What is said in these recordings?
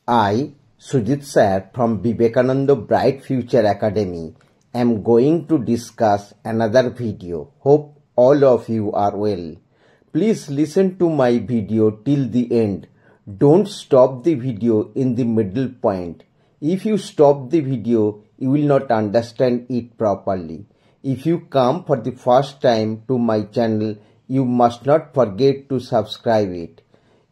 I, Sujit Sir from Vivekananda Bright Future Academy, am going to discuss another video. Hope all of you are well. Please listen to my video till the end. Don't stop the video in the middle point. If you stop the video, you will not understand it properly. If you come for the first time to my channel, you must not forget to subscribe it.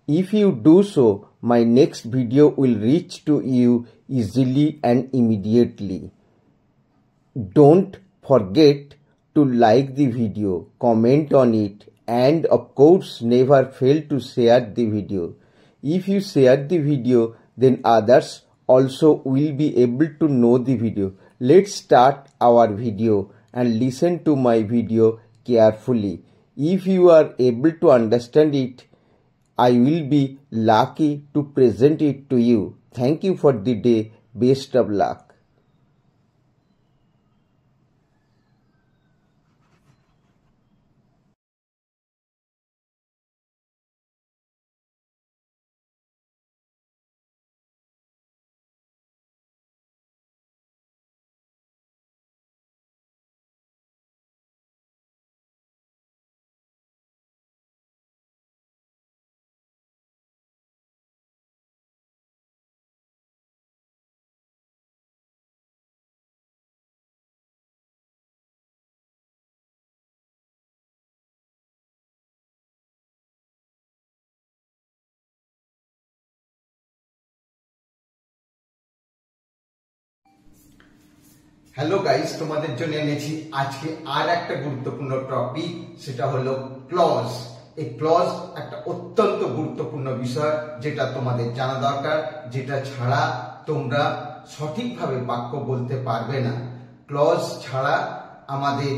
If you do so, my next video will reach to you easily and immediately. Don't forget to like the video, comment on it, and of course never fail to share the video. If you share the video, then others also will be able to know the video. Let's start our video and listen to my video carefully. If you are able to understand it, I will be lucky to present it to you. Thank you for the day. Best of luck. Hello guys, তোমাদের জন্য এনেছি আজকে আর একটা গুরুত্বপূর্ণ topic, সেটা হলো clause. এই clause একটা অত্যন্ত গুরুত্বপূর্ণ বিষয়, যেটা তোমাদের জানা দরকার, যেটা ছাড়া তোমরা সঠিকভাবে বাক্য বলতে পারবে না। ক্লজ ছাড়া আমাদের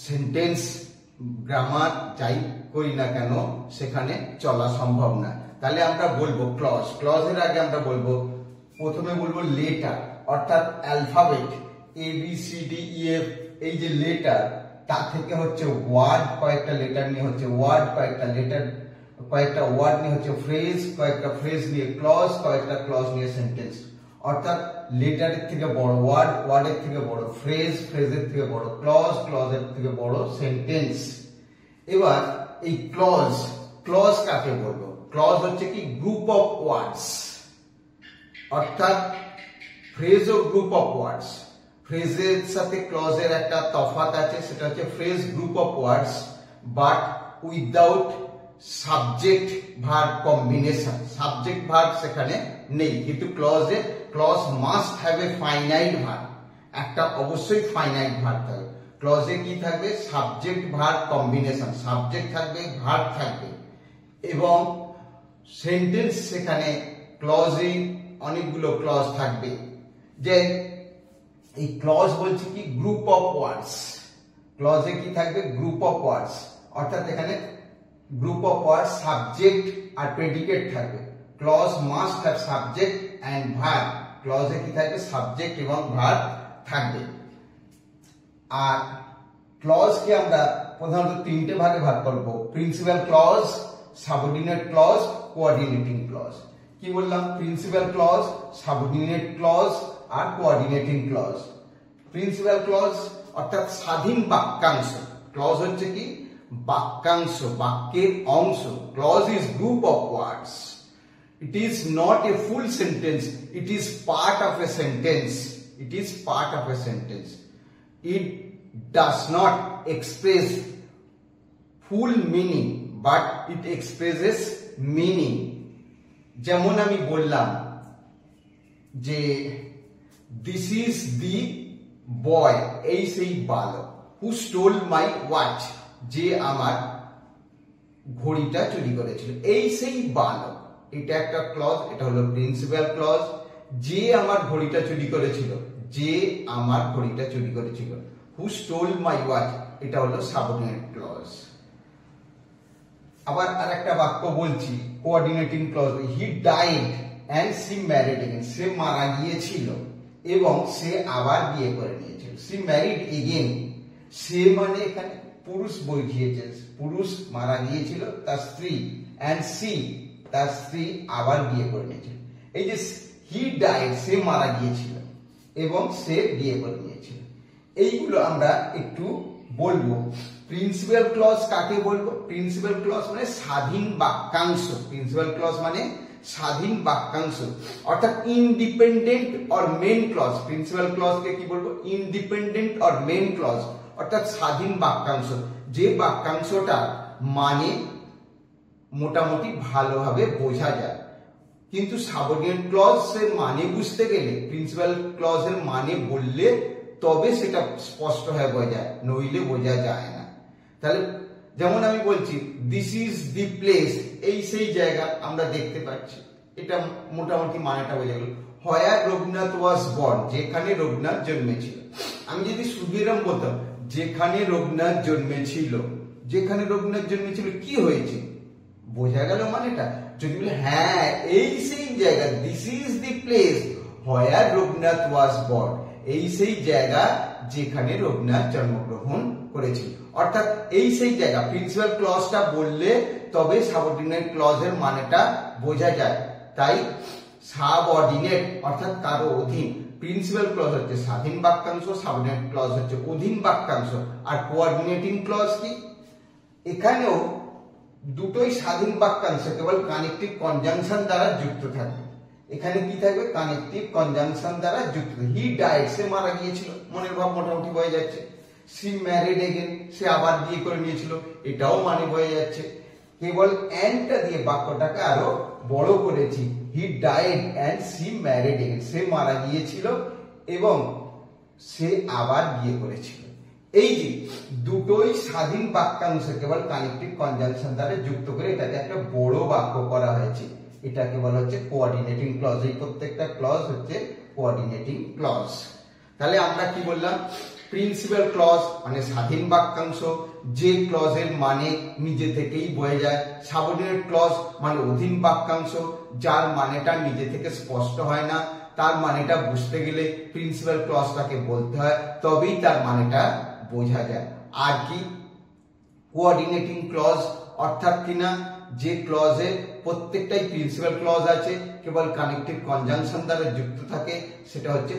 সেন্টেন্স, গ্রামার যাই করি না কেন সেখানে চলা সম্ভব না। তাহলে আমরা বলবো ক্লজ। ক্লজের আগে আমরা বলবো, প্রথমে বলবো লেটার, অর্থাৎ অ্যালফাবেট ABCDEF, এই যে লেটার, তা থেকে হচ্ছে ওয়ার্ড, কয়েকটা লেটার নিয়ে হচ্ছে ওয়ার্ড, কয়েকটা ওয়ার্ড নিয়ে হচ্ছে ফ্রেজ, কয়েকটা ফ্রেজ নিয়ে ক্লজ, কয়েকটা ক্লজ নিয়ে সেন্টেন্স। অর্থাৎ লেটারের থেকে বড় ওয়ার্ড, ওয়ার্ডের থেকে বড় ফ্রেজ, ফ্রেজের থেকে বড় ক্লজ, ক্লজের থেকে বড় সেন্টেন্স। এবার এই ক্লজ কাকে বলবো? ক্লজ হচ্ছে কি গ্রুপ অফ ওয়ার্ডস, অর্থাৎ ফ্রেজ ও গ্রুপ অফ ওয়ার্ডস। ফ্রেজের সাথে ক্লজের একটা তফাৎ আছে, সেটা হচ্ছে phrase group of words but without subject verb combination. Subject verb সেখানে নেই, কিন্তু clause must have a finite verb, একটা অবশ্যই ফাইনাইট ভার্ব থাকবে। ক্লজে কি থাকবে? সাবজেক্ট ভার্ব কম্বিনেশন, সাবজেক্ট থাকবে, ভার্ব থাকবে, এবং সেন্টেন্স সেখানে ক্লজে অনেকগুলো ক্লজ থাকবে। যে এই ক্লজ বলছে কি গ্রুপ অফ ওয়ার্ডস, ক্লজে কি থাকবে? গ্রুপ অফ ওয়ার্ডস, অর্থাৎ এখানে গ্রুপ অফ ওয়ার্ডস, সাবজেক্ট আর প্রেডিকেট থাকবে। Clause must have subject and verb, ক্লজে কি থাকবে? সাবজেক্ট এবং ভার্ব থাকবে। আর ক্লজকে আমরা প্রধানত তিনটে ভাগে ভাগ করব: principal clause, subordinate clause, coordinating clause. কি বললাম? প্রিন্সিপাল ক্লজ, সাবঅর্ডিনেট ক্লজ আর কোঅর্ডিনেটিং ক্লজ। প্রিন্সিপাল ক্লজ অর্থাৎ স্বাধীন বাক্যাংশ। ক্লজ হচ্ছে কি? বাক্যাংশ, বাক্যের অংশ। Clause is group of words, it is not a full sentence, it is part of a sentence, it is part of a sentence. It does not express full meaning but it expresses meaning. যেমন আমি বললাম যে this is দি বয়, এই সেই বালক, হু stole my watch, যে আমার ঘড়িটা চুরি করেছিল, এই সেই বালক। এটা একটা ক্লজ, এটা হলো প্রিন্সিপাল ক্লজ। যে আমার ঘড়িটা চুরি করেছিল, যে আমার ঘড়িটা চুরি করেছিল। হু স্টোল মাই ওয়াচ, এটা হলো সাবঅর্ডিনেট ক্লজ। আবার আরেকটা বাক্য বলছি, coordinating clause. He died and she married again, সে মারা গিয়েছিল এবং সে আবার বিয়ে করে নিয়েছিল। শি ম্যারিড এগেইন, সে মানে এখানে পুরুষ বুঝিয়েছে, পুরুষ মারা গিয়েছিল, তার স্ত্রী, এন্ড শি, তার স্ত্রী আবার বিয়ে করে নিয়েছিল। এই যে হি ডাইড, সে মারা গিয়েছিল এবং সে বিয়ে করে নিয়েছিল, এইগুলো আমরা একটু বলবো। প্রিন্সিপাল ক্লজ কাকে বলবো? প্রিন্সিপাল ক্লজ মানে স্বাধীন বাক্যাংশ। প্রিন্সিপাল ক্লজ মানে স্বাধীন বাক্যাংশ, অর্থাৎ independent or main clause. Principal ক্লজকে কি বলবো? ইন্ডিপেন্ডেন্ট অর মেন ক্লজ, অর্থাৎ স্বাধীন বাক্যাংশ, যে বাক্যাংশটা মানে মোটামুটি ভালোভাবে বোঝা যায়। কিন্তু সাবঅর্ডিনেট ক্লজ এর মানে বুঝতে গেলে প্রিন্সিপাল ক্লজ এর মানে বললে তবে সেটা স্পষ্ট হয়ে বোঝা যায়, নইলে বোঝা যায় না। তাহলে যেমন আমি বলছি দিস ইজ দি প্লেস, এই সেই জায়গা আমরা দেখতে পাচ্ছি, এটা মোটামুটি মানেটা বোঝা গেল। হোয়ার রবীন্দ্রনাথ ওয়াজ বর্ন, যেখানে রবীন্দ্রনাথ জন্মেছিল। আমি যদি শুধু এরকম বলতাম যেখানে রবীন্দ্রনাথ জন্মেছিল, যেখানে রবীন্দ্রনাথ জন্মেছিল কি হয়েছে, বোঝা গেল মানেটা। যদি বলে হ্যাঁ এই সেই জায়গা, this is the place where Rabindranath was born, এই সেই জায়গা যেখানে রবীন্দ্রনাথ জন্মগ্রহণ করেছিল, অর্থাৎ এই সেই জায়গা। প্রিন্সিপাল ক্লজটা বললে তবে সাবঅর্ডিনেট ক্লজের মানেটা বোঝা যায়। তাই সাবঅর্ডিনেট অর্থাৎ কারো অধীন, প্রিন্সিপাল ক্লজ হচ্ছে স্বাধীন বাক্যাংশ, সাবঅর্ডিনেট ক্লজ হচ্ছে অধীন বাক্যাংশ। আর কোঅর্ডিনেটিং ক্লজ কি? এখানেও দুটোই স্বাধীন বাক্যাংশ, কেবল কানেক্টিভ কনজাংশন দ্বারা যুক্ত থাকবে। এখানে কি থাকবে? কানেক্টিভ কনজাংশন দ্বারা যুক্ত। হি ডাইড, সে মারা গিয়েছিল, মনের ভাব মোটামুটি বোঝা যাচ্ছে। সি ম্যারিড এগেন, সে আবার বিয়ে করে নিয়েছিল, এটাও মানে বোঝা যাচ্ছে। কেবল এন্ডটা দিয়ে বাক্যটাকে আরো বড় করেছি, he died and she married again, সে মারা গিয়েছিল এবং সে আবার বিয়ে করেছিল। এই যে দুটোই স্বাধীন বাক্যাংশ, কেবল কানেক্টিভ কনজাংশন দ্বারা যুক্ত করে এটাকে একটা বড় বাক্য করা হয়েছে, এটাকে বলা হচ্ছে কোঅর্ডিনেটিং ক্লজ। এই প্রত্যেকটা ক্লজ হচ্ছে কোঅর্ডিনেটিং ক্লজ। তাহলে আমরা কি বললাম? প্রিন্সিপাল ক্লজ মানে স্বাধীন বাক্যাংশ, যে ক্লজের মানে নিজে থেকেই বোঝা যায়। সাবঅর্ডিনেট ক্লজ মানে অধীন বাক্যাংশ, যার মানেটা নিজে থেকে স্পষ্ট হয় না, তার মানেটা বুঝতে গেলে প্রিন্সিপাল ক্লজটাকে বলতে হয়, তবেই তার মানেটা বোঝা যায়। আর কি? কোঅর্ডিনেটিং ক্লজ অর্থাৎ কিনা যে ক্লজে প্রত্যেকটাই প্রিন্সিপাল ক্লজ আছে, কেবল কানেক্টিভ কনজাংশন দ্বারা যুক্ত থাকে, সেটা হচ্ছে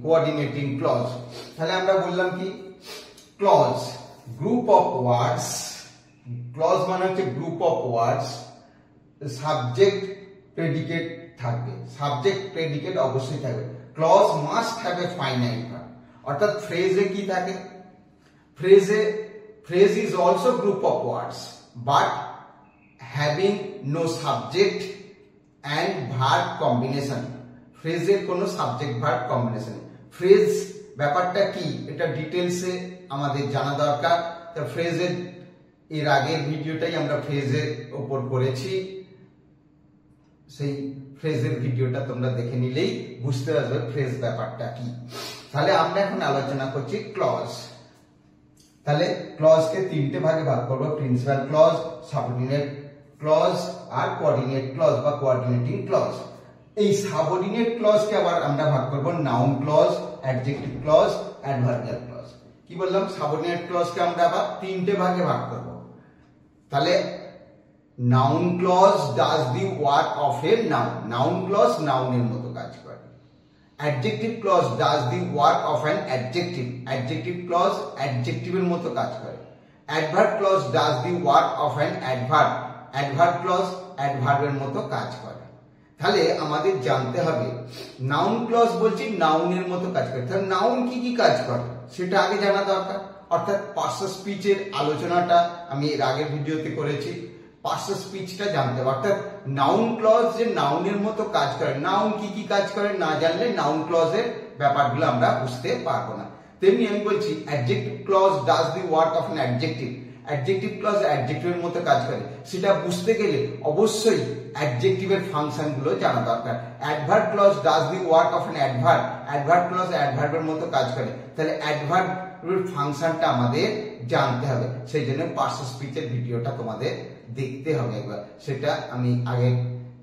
কোঅর্ডিনেটিং ক্লজ। তাহলে আমরা বললাম কি? Clause group of words, clause মানে হচ্ছে group of words, subject predicate থাকবে, সাবজেক্ট প্রেডিকেট অবশ্যই থাকবে। Clause must have a finite verb, অর্থাৎ ফ্রেজে কি থাকে? Phrase is also group of words but having no subject and verb combination. Phrase এর কোনো সাবজেক্ট ভার্ব কম্বিনেশন। ফ্রেজ ব্যাপারটা কি এটা ডিটেইলসে আমাদের জানা দরকার। তো ফ্রেজের এর আগের ভিডিওটাই আমরা ফ্রেজের উপর করেছি, সেই ফ্রেজের ভিডিওটা তোমরা দেখে নিলেই বুঝতে পারবে ফ্রেজ ব্যাপারটা কি। তাহলে আমরা এখন আলোচনা করছি ক্লজ। তাহলে ক্লজকে তিনটে ভাগে ভাগ করব, প্রিন্সিপাল ক্লজ, সাবঅর্ডিনেট ক্লজ আর কোঅর্ডিনেট ক্লজ বা কোঅর্ডিনেটিং ক্লজ। এই সাবঅর্ডিনেট ক্লজকে আবার আমরা ভাগ করব noun clause, adjective clause, adverbial clause. কি বললাম? সাবঅর্ডিনেট ক্লজকে আমরা আবার তিনটে ভাগে ভাগ করব। তাহলে noun clause does the work of a noun, noun clause নাউনের মতো কাজ করে। Adjective clause does the work of an adjective, adjective clause অ্যাডজেক্টিভের মতো কাজ করে। Adverb clause does the work of an adverb, adverb clause অ্যাডভার্বের মতো কাজ করে। তাহলে আমাদের জানতে হবে নাউন ক্লজ বলছি নাউনের মতো কাজ করে, তাহলে নাউন কি কি কাজ করে সেটা আগে জানা দরকার। অর্থাৎ পার্শ্ব স্পিচের আলোচনাটা আমি এর আগের ভিডিওতে করেছি, পার্শ্ব স্পিচটা জানতে হবে। অর্থাৎ নাউন ক্লজ যে নাউনের মতো কাজ করে, নাউন কি কি কাজ করে না জানলে নাউন ক্লজের ব্যাপারগুলো আমরা বুঝতে পারবো না। তেমনি আমি বলছি adjective clause does the work of an adjective, adjective clause অ্যাডজেক্টিভের মতো কাজ করে, সেটা বুঝতে গেলে অবশ্যই অ্যাডজেক্টিভের ফাংশন গুলো জানা দরকার। Adverb clause does the work of an adverb, adverb clause অ্যাডভার্বের মতো কাজ করে, তাহলে অ্যাডভার্ব ফাংশনটা আমাদের জানতে হবে। সেই জন্য পার্শ্ব স্পিচের ভিডিওটা তোমাদের দেখতে হবে একবার, সেটা আমি আগে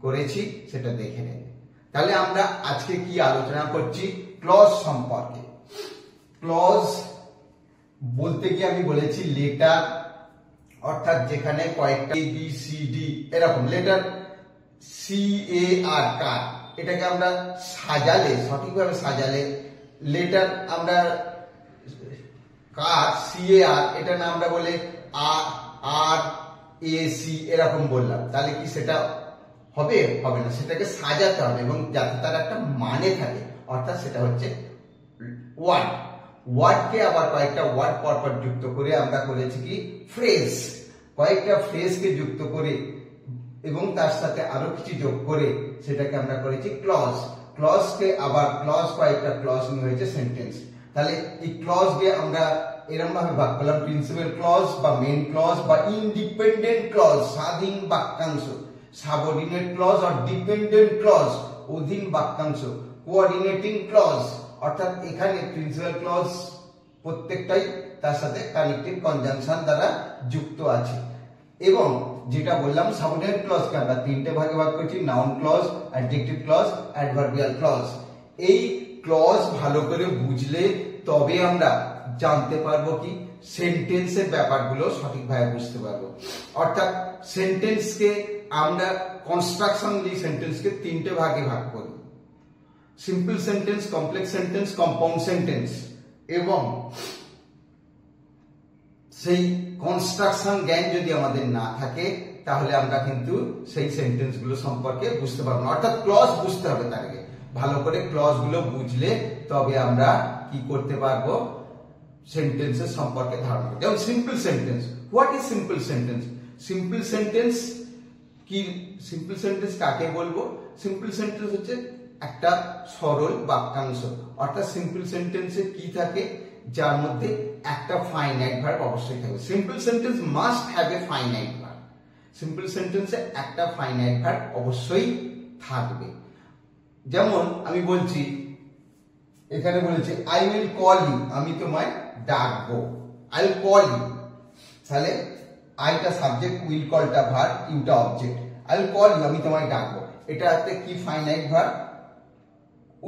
করেছি, সেটা দেখে নেবে। তাহলে আমরা আজকে কি আলোচনা করছি? ক্লজ সম্পর্কে। ক্লজ বলতে গিয়ে আমি বলেছি লেটার, অর্থাৎ যেখানে কয়েকটা এ বি সি ডি এরকম লেটার, সি এ আর কার এটাকে আমরা সাজালে, সঠিকভাবে সাজালে, লেটার আমরা কার CAR, এটা না আমরা বলে RAC এরকম বললাম, তাহলে কি সেটা হবে? হবে না। সেটাকে সাজাতে হবে এবং যাতে তার একটা মানে থাকে, অর্থাৎ সেটা হচ্ছে ওয়ার্ড। ওয়ার্ডকে আবার কয়েকটা ওয়ার্ড পরপর যুক্ত করে আমরা করেছি কি ফ্রেজ। কয়েকটা ফ্রেজকে যুক্ত করে এবং তার সাথে আরো কিছু যোগ করে সেটাকে আমরা করেছি ক্লজ। ক্লজকে আবার কয়েকটা ক্লজ নিয়ে হয়েছে সেন্টেন্স। তাহলে এই ক্লজকে আমরা এরকম ভাবে ভাগ করলাম, প্রিন্সিপাল ক্লজ বা মেইন ক্লজ বা ইন্ডিপেন্ডেন্ট ক্লজ, স্বাধীন বাক্যাংশ, সাবঅর্ডিনেট ক্লজ আর ডিপেন্ডেন্ট ক্লজ, অধীন বাক্যাংশ, কোঅর্ডিনেটিং ক্লজ। অর্থাৎ এখানে প্রিন্সিপাল ক্লজ প্রত্যেকটাই তার সাথে কানেক্টিভ কনজাংশন দ্বারা যুক্ত আছে। এবং যেটা বললাম সাবঅর্ডিনেট ক্লজকে আমরা তিনটে ভাগে ভাগ করেছি, noun clause, adjective clause, adverbial clause. এই ক্লজ ভালো করে বুঝলে তবে আমরা জানতে পারবো কি সেন্টেন্সের ব্যাপারগুলো সঠিকভাবে বুঝতে পারবো। অর্থাৎ সেন্টেন্সকে আমরা কনস্ট্রাকশনলি সেন্টেন্সকে তিনটে ভাগে ভাগ করি, simple sentence, complex sentence, compound sentence. এবং সেই কনস্ট্রাকশন জ্ঞান যদি আমাদের না থাকে তাহলে আমরা কিন্তু সেই সেন্টেন্স গুলো সম্পর্কে বুঝতে পারবো না। অর্থাৎ ক্লজ বুঝতে হবে, তার আগে ভালো করে ক্লজ গুলো বুঝলে তবে আমরা কি করতে পারবো, সেন্টেন্সের সম্পর্কে ধারণা। যেমন simple sentence, what is simple sentence? Simple sentence কি? সিম্পল সেন্টেন্স কাকে বলবো? সিম্পল সেন্টেন্স হচ্ছে একটা সরল বাক্যাংশ। অর্থাৎ সিম্পল সেন্টেন্সে কি থাকে, যার মধ্যে একটা ফাইনাইট ভার্ব অবশ্যই থাকবে। Simple sentence must have a finite verb. Simple সেন্টেন্সে একটা ফাইনাইট ভার্ব অবশ্যই থাকবে। যেমন আমি বলছি, এখানে বলেছে আই উইল কল ইউ, আমি তোমায় ডাকবো। আই উইল কল ইউ, তাহলে আইটা সাবজেক্ট, উইল কলটা ভার্ব, ইউটা object. I will call you, আমি তোমায় ডাকবো, এটাতে কি ফাইনাইট ভার্ব?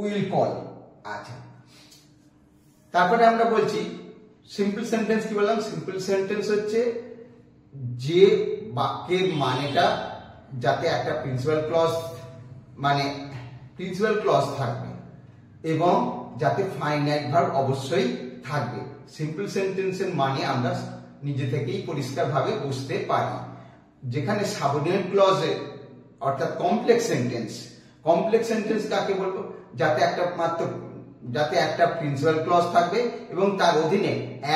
Will call. আচ্ছা, তারপরে আমরা বলছি সিম্পল সেন্টেন্স কি বললাম? সিম্পল সেন্টেন্স হচ্ছে যে বাক্যের মানেটা যাতে একটা প্রিন্সিপাল ক্লজ মানে প্রিন্সিপাল ক্লজ থাকবে এবং যাতে ফাইনাইট ভার্ব অবশ্যই থাকবে। সিম্পল সেন্টেন্সের মানে আমরা নিজে থেকেই পরিষ্কারভাবে বুঝতে পারি। যেখানে সাবঅর্ডিনেট ক্লজে অর্থাৎ কমপ্লেক্স সেন্টেন্স, কমপ্লেক্স সেন্টেন্স কাকে বলবো? যাতে একটা প্রিন্সিপাল ক্লজ থাকবে এবং তার অধীনে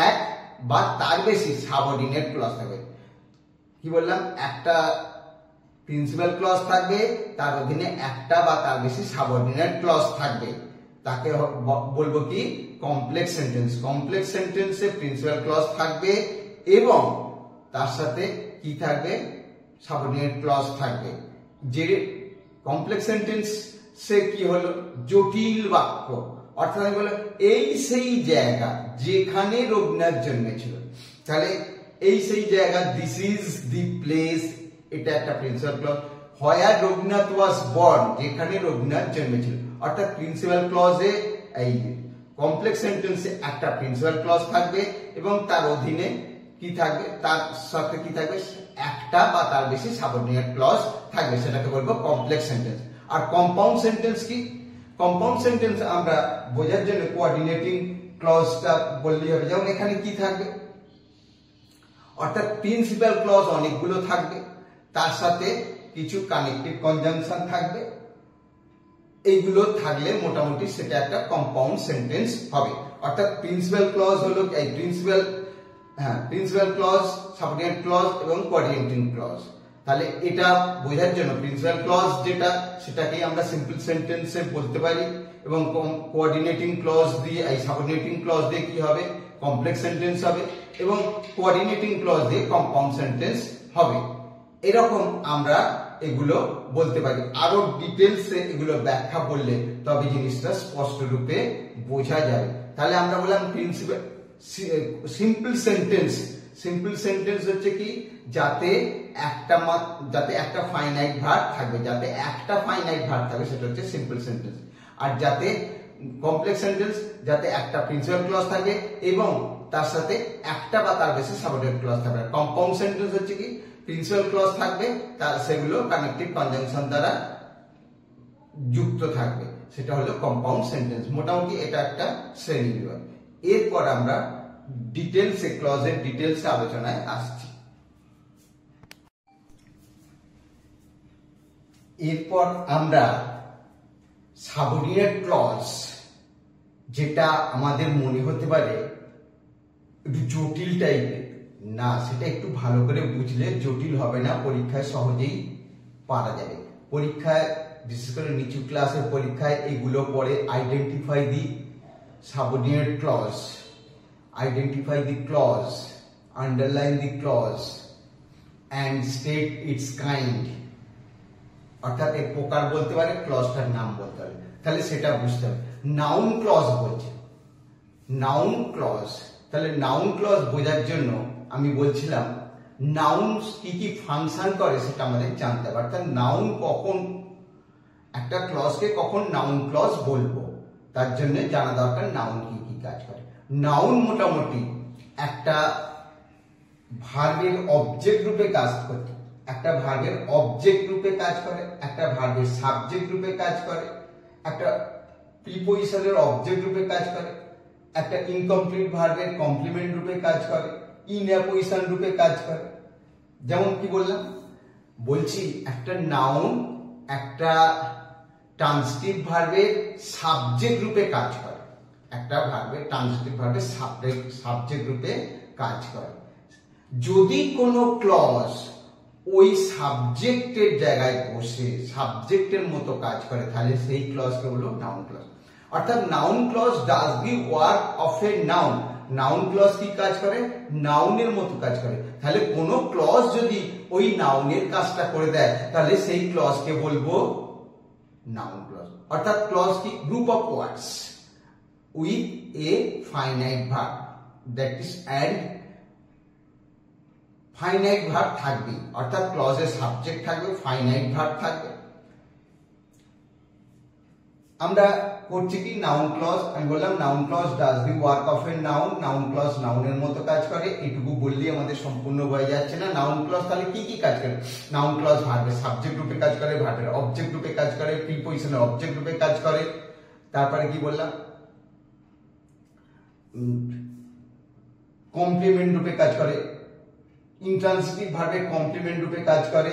এক বা তার বেশি সাবঅর্ডিনেট ক্লজ থাকবে। কি বললাম? একটা প্রিন্সিপাল ক্লজ থাকবে, তার অধীনে একটা বা তার বেশি সাবঅর্ডিনেট ক্লজ থাকবে, তাকে বলবো কি কমপ্লেক্স সেন্টেন্স। কমপ্লেক্স সেন্টেন্সে প্রিন্সিপাল ক্লজ থাকবে এবং তার সাথে কি থাকবে? সাবঅর্ডিনেট ক্লজ থাকবে। যে কমপ্লেক্স সেন্টেন্স সে কি হলো? জটিল বাক্য। অর্থাৎ আমি বললাম এই সেই জায়গা যেখানে রবীন্দ্রনাথ জন্মেছিল, তাহলে এই সেই জায়গা, দিস ইজ দি প্লেস, এটা একটা principal clause. Where Rabindranath was born, যেখানে রবীন্দ্রনাথ জন্মেছিল। অর্থাৎ প্রিন্সিপাল ক্লজে এই কমপ্লেক্স সেন্টেন্সে একটা প্রিন্সিপাল ক্লজ থাকবে এবং তার অধীনে কি থাকবে? তার সাথে কি থাকবে? একটা বা তার বেশি সাবঅর্ডিনেট ক্লজ থাকবে, সেটাকে বলবো কমপ্লেক্স সেন্টেন্স। আর কম্পাউন্ড সেন্টেন্স কি? কম্পাউন্ড সেন্টেন্স আমরা বোঝার জন্য কোঅর্ডিনেটিং ক্লজটা বললেই হবে। যেমন এখানে কি থাকবে? অর্থাৎ প্রিন্সিপাল ক্লজ অনেকগুলো থাকবে, তার সাথে কিছু কানেক্টিভ কনজাংশন থাকবে। এইগুলো থাকলে মোটামুটি সেটা একটা কম্পাউন্ড সেন্টেন্স হবে। অর্থাৎ প্রিন্সিপাল ক্লজ হলো এই প্রিন্সিপাল ক্লজ, সাবঅর্ডিনেট ক্লজ এবং কোঅর্ডিনেটিং ক্লজ। তাহলে এটা বোঝার জন্য প্রিন্সিপাল ক্লজ যেটা, সেটাকেই আমরা সিম্পল সেন্টেন্সে বলতে পারি এবং কোঅর্ডিনেটিং ক্লজ দিয়ে, এই সাবঅর্ডিনেটিং ক্লজ দিয়ে কি হবে? কমপ্লেক্স সেন্টেন্স হবে এবং কোঅর্ডিনেটিং ক্লজ দিয়ে কম্পাউন্ড সেন্টেন্স হবে। এরকম আমরা এগুলো বলতে পারি। আরো ডিটেলসে এগুলো ব্যাখ্যা বললে তবে জিনিসটা স্পষ্ট রূপে বোঝা যাবে। তাহলে আমরা বললাম principal simple sentence. Simple sentence হচ্ছে কি? যাতে একটা ফাইনাইট ভার্ব থাকবে, যাতে একটা ফাইনাইট ভার্ব থাকবে সেটা হচ্ছে সিম্পল সেন্টেন্স। আর যাতে কমপ্লেক্স সেন্টেন্স, যাতে একটা প্রিন্সিপাল ক্লজ থাকে এবং তার সাথে একটা বা তার বেশি সাবঅর্ডিনেট ক্লজ থাকবে। কম্পাউন্ড সেন্টেন্স হচ্ছে কি? প্রিন্সিপাল ক্লজ থাকবে, তার সেগুলো কানেক্টিভ কনজাংশন দ্বারা যুক্ত থাকবে, সেটা হলো কম্পাউন্ড সেন্টেন্স। মোটামুটি এটা একটা শ্রেণী বিভাগ। এরপর আমরা ডিটেলসে, ক্লজের ডিটেলসে আলোচনায় আসছি। এরপর আমরা সাবঅর্ডিনেট ক্লজ, যেটা আমাদের মনে হতে পারে একটু জটিল টাইপের, না সেটা একটু ভালো করে বুঝলে জটিল হবে না, পরীক্ষায় সহজেই পারা যাবে। পরীক্ষায় বিশেষ করে নিচু ক্লাসের পরীক্ষায় এগুলো পড়ে। Identify the subordinate clause, identify the clause, underline the clause and state its kind. অর্থাৎ এর প্রকার বলতে পারে, ক্লজটার নাম বলতে পারে, তাহলে সেটা বুঝতে হবে। নাউন ক্লজ বলছে, নাউন ক্লজ। তাহলে নাউন ক্লজ বোঝার জন্য আমি বলছিলাম নাউন কি কি ফাংশন করে সেটা আমাদের জানতে হবে। অর্থাৎ নাউন কখন, একটা ক্লজকে কখন নাউন ক্লজ বলবো, তার জন্য জানা দরকার নাউন কি কি কাজ করে। নাউন মোটামুটি একটা ভার্বের অবজেক্ট রূপে কাজ করতে, একটা ভার্বের অবজেক্ট রূপে কাজ করে, একটা ভার্বের সাবজেক্ট রূপে কাজ করে, একটা প্রিপজিশনের অবজেক্ট রূপে কাজ করে, একটা ইনকমপ্লিট ভার্বের কমপ্লিমেন্ট রূপে কাজ করে, ইনঅ্যাপোজিশন রূপে কাজ করে। যেমন কি বললাম, বলছি একটা নাউন একটা ট্রান্সিটিভ ভার্বের সাবজেক্ট রূপে কাজ করে, একটা ভার্বের ট্রান্সিটিভ ভার্বের সাবজেক্ট রূপে কাজ করে। যদি কোনো ক্লজ ওই সাবজেক্টের জায়গায় বসে সাবজেক্টের মতো কাজ করে, তাহলে সেই ক্লজকে হলো নাউন ক্লজ। অর্থাৎ noun clause does the work of a noun. Noun clause কি কাজ করে? নাউনের মতো কাজ করে। তাহলে কোনো ক্লজ যদি ওই নাউনের কাজটা করে দেয়, তাহলে সেই ক্লজকে বলবো নাউন ক্লজ। অর্থাৎ ক্লজ কি? Group of words with a finite verb, that is and finite verb থাকবে। অর্থাৎ ক্লজের সাবজেক্ট থাকবে, ফাইনাইট ভার্ব থাকবে। আমরা করছি কি নাউন ক্লজ, আমি বললাম noun clause does the work of a noun. Noun clause নাউনের মতো কাজ করে, এটুকু বললেই আমাদের সম্পূর্ণ হয়ে যাচ্ছে না। নাউন ক্লজ তাহলে কি কি কাজ করে? নাউন ক্লজ ভার্বের সাবজেক্ট রূপে কাজ করে, ভার্বের অবজেক্ট রূপে কাজ করে, প্রিপজিশনের অবজেক্ট রূপে কাজ করে। তারপরে কি বললাম? কমপ্লিমেন্ট রূপে কাজ করে, ইন্ট্রান্সিটিভ ভার্বের কমপ্লিমেন্ট রূপে কাজ করে,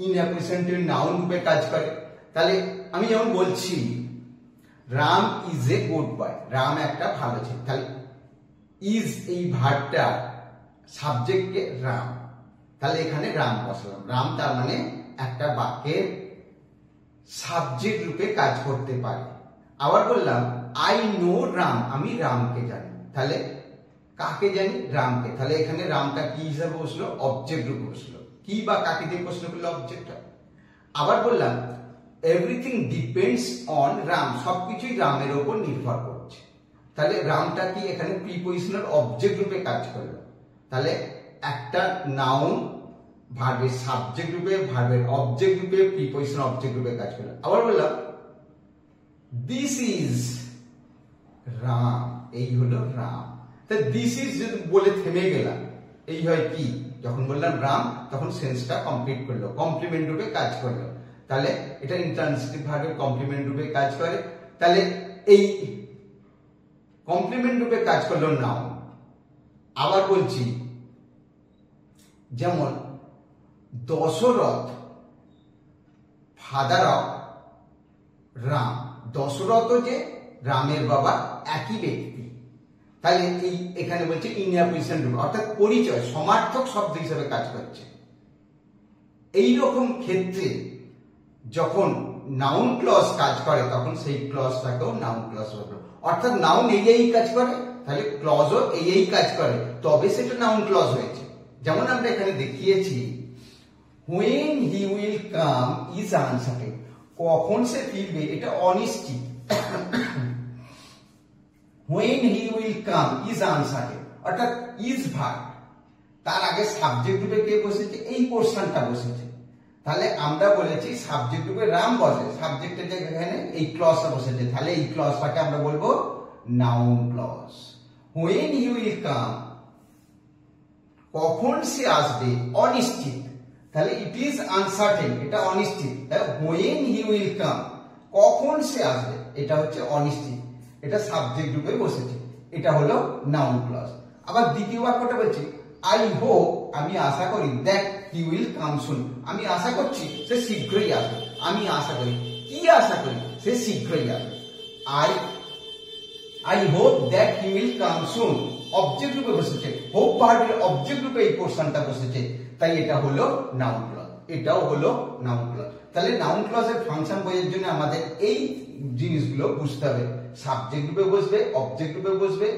ইনঅ্যাপোজিশনের নাউন রূপে কাজ করে। তাহলে আমি যেমন বলছি রাম ইজ এ গুড বয়, রাম একটা ভালো ছেলে, তাহলে ইজ এই ভার্বটা সাবজেক্টে রাম, তাহলে এখানে রাম বসালাম। রাম তার মানে একটা বাক্যের সাবজেক্ট রূপে কাজ করতে পারে। আবার বললাম আই নো রাম, আমি রামকে জানি, তাহলে কাকে জানি? রামকে। তাহলে এখানে রামটা কি হিসাবে বসলো? অবজেক্ট রূপে বসলো। কি বা কাকে দিয়ে প্রশ্ন করলো? অবজেক্টটা। আবার বললাম এভরিথিং ডিপেন্ডস অন রাম, সবকিছুই রামের উপর নির্ভর করছে। তাহলে রামটা কি? এখানে প্রিপজিশনাল অবজেক্ট রূপে কাজ করলো। তাহলে একটা নাউন ভার্বের সাবজেক্ট রূপে, ভার্বের অবজেক্ট রূপে, প্রিপজিশনাল অবজেক্ট রূপে কাজ করলো। আবার বললাম দিস ইজ রাম, এই হলো রাম। তা দিস ইজ যদি বলে থেমে গেলাম, এই হয় কি? যখন বললাম রাম তখন সেন্সটা কমপ্লিট করলো, কমপ্লিমেন্ট রূপে কাজ করলো। তাহলে এটা ইন্ট্রান্সিটিভ ভার্বের কমপ্লিমেন্ট রূপে কাজ করে। তাহলে এই কমপ্লিমেন্ট রূপে কাজ করলো নাউন। আবার বলছি যেমন দশরথ ফাদার অফ রাম, দশরথ যে রামের বাবা একই ব্যক্তি। তাহলে এই এখানে বলছে ইনঅ্যাপোজিশন রূপে, অর্থাৎ পরিচয় সমার্থক শব্দ হিসেবে কাজ করছে। এই রকম ক্ষেত্রে যখন নাউন ক্লজ কাজ করে তখন সেই ক্লজটাকেও নাউন ক্লজ বলবো। অর্থাৎ নাউন এই কাজ করে, তাহলে ক্লজও এই কাজ করে, তবে সেটা নাউন ক্লজ হয়েছে। যেমন আমরা এখানে দেখিয়েছি when he will come is uncertain, কখন সে ফিরবে এটা অনিশ্চিত। when he will come is uncertain, অর্থাৎ is ভার্ব, তার আগে সাবজেক্ট রূপে কে বসেছে? এই পোরশনটা বসেছে। তাহলে আমরা বলেছি সাবজেক্ট রূপে রাম বসে, সাবজেক্টের জায়গায় এখানে এই ক্লজটা বসেছে, তাহলে এই ক্লজটাকে আমরা বলবো noun clause. when he will come, কখন সে আসবে অনিশ্চিত, তাহলে ইট ইজ আনসার্টেন, এটা অনিশ্চিত। when he will come, কখন সে আসবে এটা হচ্ছে অনিশ্চিত, এটা সাবজেক্ট রূপে বসেছে, এটা হলো নাউন ক্লজ। আবার দ্বিতীয় বাক্যটা বলছি আই হোপ, আমি আশা করি, দ্যাট হি উইল কাম সুন, আমি আশা করছি সে শীঘ্রই আসবে, আমি আশা করি, কি আশা করি, সে শীঘ্রই আসবে। I hope that he will come soon, object রূপে বসেছে, হোপ ভার্বের অবজেক্ট রূপে এই পোরশনটা বসেছে, তাই এটা হলো নাউন ক্লজ, এটাও হলো নাউন ক্লজ। তাহলে নাউন ক্লজের ফাংশন বোঝার জন্য আমাদের এই জিনিসগুলো বুঝতে হবে, সাবজেক্ট রূপে বসবে, অবজেক্ট রূপে বসবে,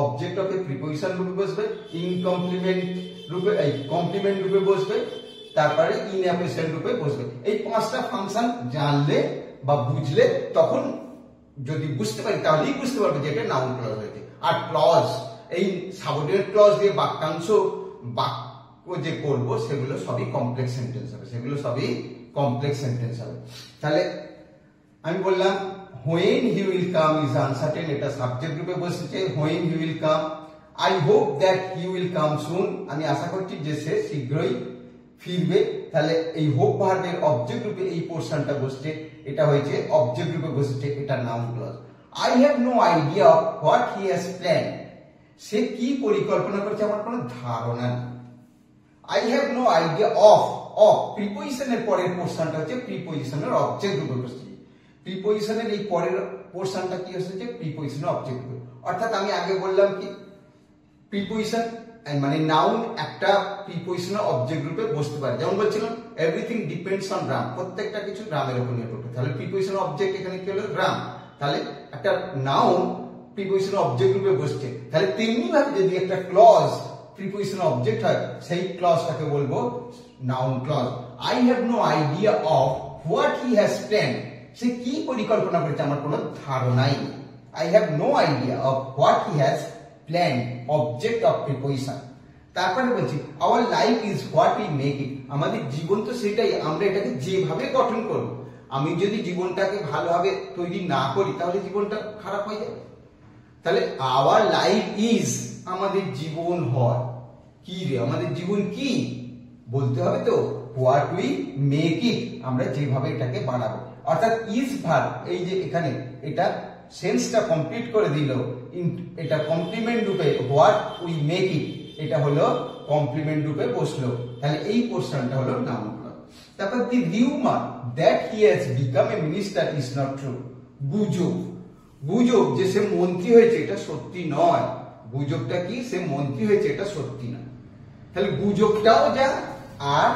অবজেক্ট অফ এ প্রিপোজিশন রূপে বসবে, ইনকমপ্লিমেন্ট রূপে, এই কমপ্লিমেন্ট রূপে বসবে, তারপরে ইনঅ্যাপ্রিসিয়েন্ট রূপে বসবে। এই পাঁচটা ফাংশন জানলে বা বুঝলে, তখন যদি বুঝতে পারি তাহলেই বুঝতে পারবে যে এটা নাউন ক্লজ হয়েছে। আর ক্লজ, এই সাবঅর্ডিনেট ক্লজ দিয়ে বাক্যাংশ বাক্য যে করব সেগুলো সবই কমপ্লেক্স সেন্টেন্স হবে, সেগুলো সবই কমপ্লেক্স সেন্টেন্স হবে। তাহলে আমি বললাম when he will come is uncertain, এটা সাবজেক্ট রূপে বসেছে, when he will come, I hope that he will come soon, আমি আশা করছি যে সে শীঘ্রই ফিরবে, তাহলে এই হোপ ভার্বের অবজেক্ট রূপে এই পোরশনটা বসছে, এটা হয়েছে অবজেক্ট রূপে বসেছে, এটা noun clause. I have no idea of what he has planned, সে কি পরিকল্পনা করছে আমার কোনো ধারণা নেই। I have no idea of প্রিপোজিশনের পরের পোরশনটা হচ্ছে প্রিপোজিশনের অবজেক্ট রূপে বসছে, প্রিপোজিশনের এই পরের পোরশনটা কি হচ্ছে প্রিপোজিশনের অবজেক্ট রূপে। অর্থাৎ আমি আগে বললাম কি প্রিপোজিশন মানে নাউন একটা প্রিপোজিশনের অবজেক্ট রূপে বসতে পারে, যেমন বলছিলাম এভরিথিং ডিপেন্ডস অন গ্রাম, প্রত্যেকটা কিছু গ্রামের উপর নির্ভর করে, তাহলে প্রিপোজিশনের অবজেক্ট এখানে কি হলো গ্রাম, তাহলে একটা নাউন প্রিপোজিশনের অবজেক্ট রূপে বসছে। তাহলে তেমনি ভাবে যদি একটা ক্লজ প্রিপোজিশনের অবজেক্ট হয় সেই ক্লজটাকে বলবো noun clause. I have no idea of what he has planned, সে কি পরিকল্পনা করেছে আমার কোনো ধারণাই নেই। I have no idea of what he has planned, object of preposition. তারপরে বলছি our life is what we make it, আমাদের জীবন তো সেটাই, আমরা এটাকে যেভাবে গঠন করব। আমি যদি জীবনটাকে ভালোভাবে তৈরি না করি তাহলে জীবনটা খারাপ হয়ে যাবে। তাহলে আওয়ার লাইফ ইজ, আমাদের জীবন হয় কি রে, আমাদের জীবন কি বলতে হবে তো হোয়াট উই মেক ইট, আমরা যেভাবে এটাকে বানাবো। অর্থাৎ ইজ ভার্ব, এই যে এখানে এটা সেন্সটা কমপ্লিট করে দিল, এটা কমপ্লিমেন্ট রূপে হোয়াট উই মেক ইট, এটা হলো কমপ্লিমেন্ট রূপে বসলো, তাহলে এই পোরশনটা হলো নাউন ক্লজ। তারপর the rumour that he has become a minister is not true, গুজব, গুজব যে সে মন্ত্রী হয়েছে এটা সত্যি নয়, গুজবটা কি সে মন্ত্রী হয়েছে এটা সত্যি না, তাহলে গুজবটাও যা আর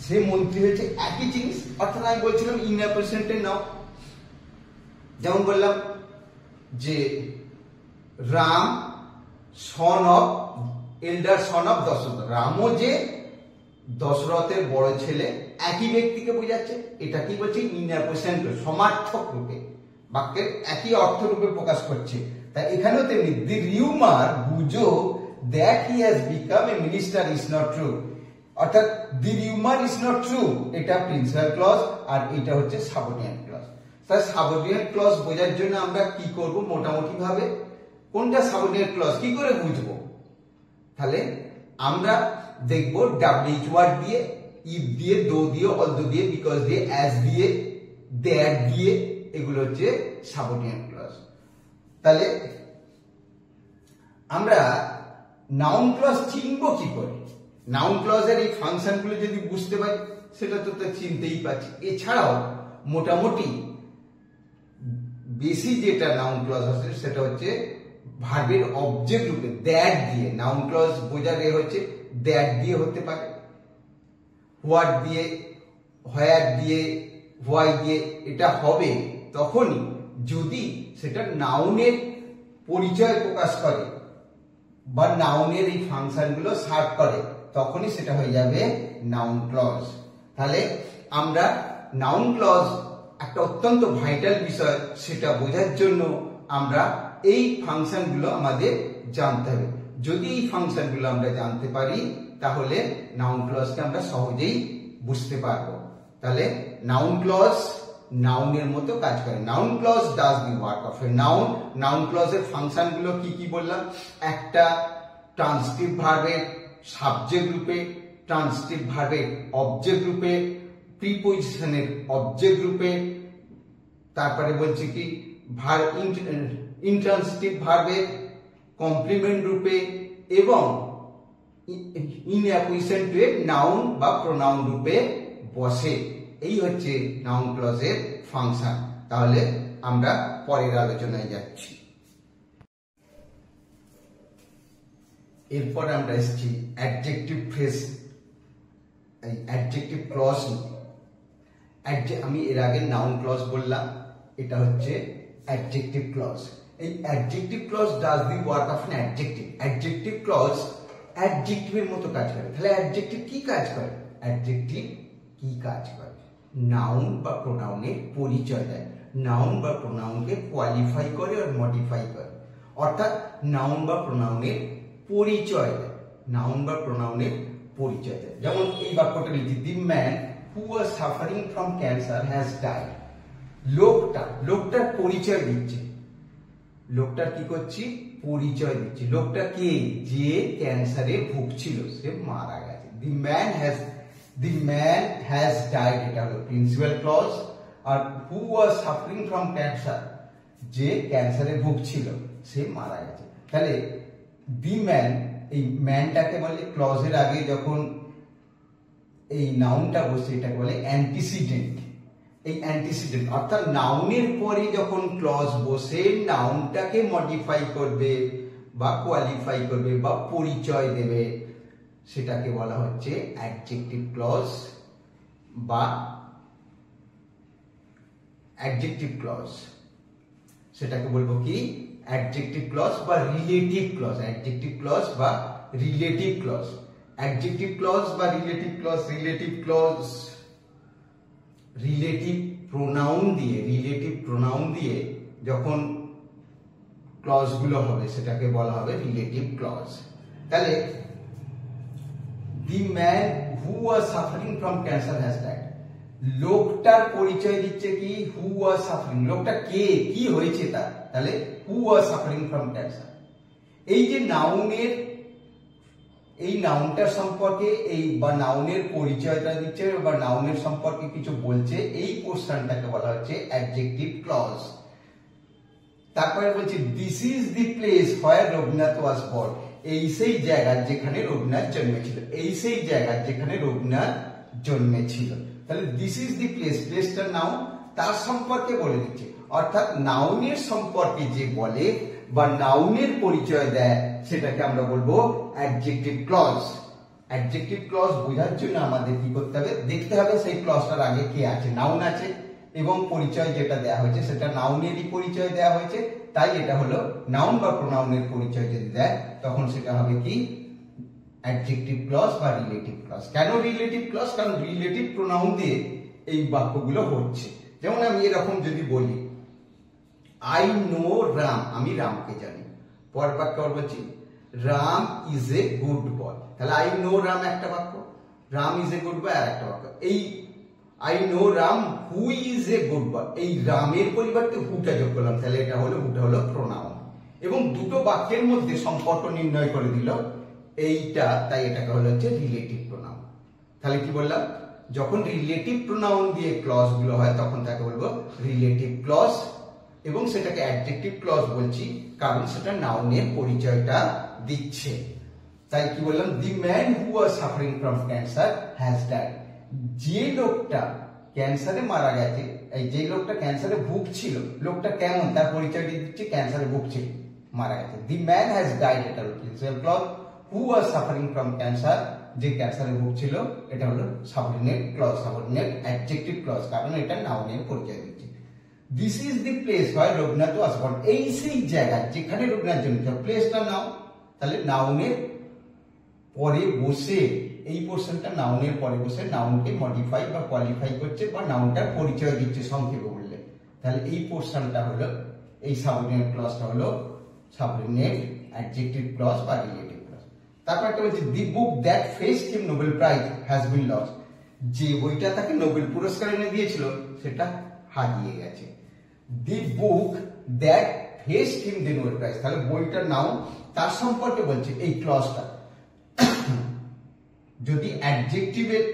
সে মন্ত্রী হয়েছে একই জিনিস। অর্থাৎ আমি বলছিলাম ইনঅ্যাপ্রিসিয়েন্টের নাও, যেমন বললাম যে Ram son of elder son of Dasharath, রামও যে দশরথের বড় ছেলে, একই ব্যক্তিকে বোঝাচ্ছে, এটা কি বলছে ইনঅ্যাপ্রিসিয়েন্ট, সমার্থক রূপে বাক্যের একই অর্থ রূপে প্রকাশ করছে। তাই এখানেও তেমনি দি রিউমার, গুজব that he has become a minister is not true, অর্থাৎ দি রিউমার ইজ নট ট্রু এটা প্রিন্সিপাল ক্লজ আর এটা হচ্ছে সাবঅর্ডিনেট ক্লজ। তাই সাবঅর্ডিনেট ক্লজ বোঝার জন্য আমরা কি করব, মোটামুটি ভাবে কোনটা সাবঅর্ডিনেট ক্লজ কি করে বুঝবো, তাহলে আমরা দেখব ডাব্লিউএইচ ওয়ার্ড দিয়ে, ইফ দিয়ে, দো দিয়ে, অলদো দিয়ে, বিকজ দিয়ে, অ্যাজ দিয়ে, দ্যাট দিয়ে, এগুলো হচ্ছে সাবঅর্ডিনেট ক্লজ। তাহলে আমরা নাউন ক্লজ চিনব কি করে, নাউন ক্লজের এই ফাংশনগুলো যদি বুঝতে পারি সেটা তো চিনতেই পারছি। এছাড়াও মোটামুটি বেশি যেটা নাউন ক্লজ আছে সেটা হচ্ছে ভার্বের অবজেক্ট রূপে দ্যাট দিয়ে, নাউন ক্লজ বোঝার এ হচ্ছে দ্যাট দিয়ে হতে পারে, হোয়াট দিয়ে, হোয়ার দিয়ে, হোয়াই দিয়ে, এটা হবে তখনই যদি সেটা নাউনের পরিচয় প্রকাশ করে বা নাউনের এই ফাংশনগুলো সার্ভ করে, তখনই সেটা হয়ে যাবে নাউন ক্লজ। তাহলে আমরা নাউন ক্লজ একটা অত্যন্ত ভাইটাল বিষয়, সেটা বোঝার জন্য আমরা এই ফাংশনগুলো আমাদের জানতে হবে। যদি এই ফাংশনগুলো আমরা জানতে পারি তাহলে নাউন ক্লজকে আমরা সহজেই বুঝতে পারবো। তাহলে নাউন ক্লজ নাউনের মতো কাজ করে, noun clause does the work of a noun. নাউন ক্লজের ফাংশনগুলো কি কি বললাম, একটা ট্রান্সটিভ ভার্বের সাবজেক্ট রূপে, ট্রান্সটিভ ভার্বের অবজেক্ট রূপে, প্রিপোজিশনের অবজেক্ট রূপে, তারপরে বলছি কি ভার ইন্ট্রান্সিটিভ ভার্বের কমপ্লিমেন্ট রূপে এবং in acquisition to a noun বা প্রোনাউন রূপে বসে। এই হচ্ছে নাউন ক্লজের ফাংশন। তাহলে আমরা পরের আলোচনায় যাচ্ছি। এরপর আমরা এসেছি অ্যাডজেক্টিভ ফ্রেজ, এই অ্যাডজেক্টিভ ক্লজ। আমি এর আগে নাউন ক্লজ বললাম, এটা হচ্ছে অ্যাডজেক্টিভ ক্লজ। এই adjective clause does the work of an adjective. Adjective clause অ্যাডজেক্টিভের মতো কাজ করে। তাহলে অ্যাডজেক্টিভ কি কাজ করে? অ্যাডজেক্টিভ কি কাজ করে? নাউন বা প্রোনাউনের পরিচয় দেয়, নাউন বা প্রোনাউনকে কোয়ালিফাই করে আর মডিফাই করে, অর্থাৎ নাউন বা প্রোনাউনের পরিচয় দেয়, নাউন বা প্রোনাউনের পরিচয় দেয়। যেমন এই বাক্যটা লিখি, the man who was suffering from cancer has died. লোকটার পরিচয় দিচ্ছে, লোকটার কি করছি? পরিচয় দিচ্ছে। লোকটা কে? যে ক্যান্সারে ভুগছিল, সে মারা গেছে। দি ম্যান হ্যাজ ডাইড, এটা হলো প্রিন্সিপাল ক্লজ। আর who was suffering from cancer, যে ক্যান্সারে ভুগছিল, সে মারা গেছে। তাহলে দি ম্যান, এই ম্যানটাকে বলে ক্লজের আগে যখন এই নাউনটা বসে এটাকে বলে অ্যান্টিসিডেন্ট। এই অ্যান্টিসিডেন্ট অর্থাৎ নাউনের পরে যখন ক্লজ বসে নাউনটাকে মডিফাই করবে বা কোয়ালিফাই করবে বা পরিচয় দেবে, সেটাকে বলা হচ্ছে অ্যাডজেক্টিভ ক্লজ বা অ্যাডজেক্টিভ ক্লজ। সেটাকে বলবো কি? অ্যাডজেক্টিভ ক্লজ বা রিলেটিভ ক্লজ। অ্যাডজেক্টিভ ক্লজ বা রিলেটিভ ক্লজ। অ্যাডজেক্টিভ ক্লজ বা relative clause, relative clause relative pronoun দিয়ে যখন ক্লজগুলো হবে সেটাকে বলা হবে রিলেটিভ ক্লজ। তাহলে the man who was suffering from cancer has died, লোকটার পরিচয় দিচ্ছে কি? হু ওয়াজ সাফারিং, লোকটা কে, কি হয়েছে তার। তাহলে হু ওয়াজ সাফারিং ফ্রম ক্যান্সার। এই যে নাউনের, এই নাউনটার সম্পর্কে এই বা নাউনের পরিচয়টা দিচ্ছে বা নাউনের সম্পর্কে কিছু বলছে, এই পোর্শনটাকে বলা হচ্ছে অ্যাডজেক্টিভ ক্লজ। তারপরে বলছে this is the place where Rabindranath was born, এই সেই জায়গা যেখানে রবীন্দ্রনাথ জন্মেছিল, এই সেই জায়গা যেখানে রবীন্দ্রনাথ জন্মেছিল। তাহলে দিস ইজ দি প্লেস, প্লেসটার নাউন, তার সম্পর্কে বলে দিচ্ছে। অর্থাৎ নাউনের সম্পর্কে যে বলে বা নাউনের পরিচয় দেয় সেটাকে আমরা বলবো অ্যাডজেক্টিভ ক্লজ। অ্যাডজেক্টিভ ক্লজ বোঝার জন্য আমাদের কি করতে হবে? দেখতে হবে সেই ক্লজটার আগে কে আছে। নাউন আছে এবং পরিচয় যেটা দেওয়া হয়েছে সেটা নাউনেরই পরিচয় দেওয়া হয়েছে, তাই এটা হলো নাউন বা প্রোনাউনের পরিচয় যদি দেয় তখন সেটা হবে কি? অ্যাডজেক্টিভ ক্লজ বা রিলেটিভ ক্লজ। কেন রিলেটিভ ক্লজ? কারণ রিলেটিভ প্রোনাউন দিয়ে এই বাক্যগুলো হচ্ছে। যেমন আমি এরকম যদি বলি, আই নো রাম, আমি রামকে জানি। পরের বাক্য বলছি Ram is a good boy. তাহলে আই নো রাম একটা বাক্য, Ram is a good boy আর একটা বাক্য। এই I know Ram who is a good boy, এই রামের পরিবর্তে হুটা যোগ করলাম, তাহলে এটা হলো হুটা হলো প্রোনাউন এবং দুটো বাক্যের মধ্যে সম্পর্ক নির্ণয় করে দিল এইটা, তাই এটাকে হলো হচ্ছে রিলেটিভ প্রোনাউন। তাহলে কি বললাম? যখন রিলেটিভ প্রোনাউন দিয়ে ক্লজ গুলো হয় তখন তাকে বলবো রিলেটিভ ক্লজ এবং সেটাকে অ্যাডজেক্টিভ ক্লজ বলছি কারণ সেটা নাউনের পরিচয়টা দিচ্ছে। তাই কি বললাম? The man who was suffering from cancer has died, যে লোকটা ক্যান্সারে মারা গেছে, এই যে লোকটা ক্যান্সারে ভুগছিল, লোকটা কেমন তার পরিচয় দিচ্ছে, ক্যান্সারে ভুগছিল, মারা গেছে। দি ম্যান হ্যাজ ডাইড, এটা হলো principal clause. Who was suffering from cancer, যে ক্যান্সারে ভুগছিল, এটা হলো subordinate clause, subordinate adjective clause, কারণ এটা নাউনের পরিচয় দিচ্ছে। This is the place where Rabindranath was born, এই সেই জায়গা যেখানে রবীন্দ্রনাথ জন্মেছিল। প্লেসটা নাউন, তাহলে নাউনের পরে বসে এই পোর্শনটা নাউনের পরে বসে নাউনকে মডিফাই বা কোয়ালিফাই করছে বা নাউনটার পরিচয় দিচ্ছে সংক্ষেপে বললে। তাহলে এই পোর্শনটা হলো, এই সাবঅর্ডিনেট ক্লজটা হলো সাবঅর্ডিনেট অ্যাডজেক্টিভ ক্লজ বা রিলেটিভ ক্লজ। তারপর একটা বলছে the book that fetched him Nobel prize has been lost, যে বইটা তাকে নোবেল পুরস্কার এনে দিয়েছিল সেটা হারিয়ে গেছে। The book that fetched him the Nobel prize, তাহলে বইটার নাউন, তার সম্পর্কে বলছে এই ক্লজটা। যদি অ্যাডজেক্টিভের,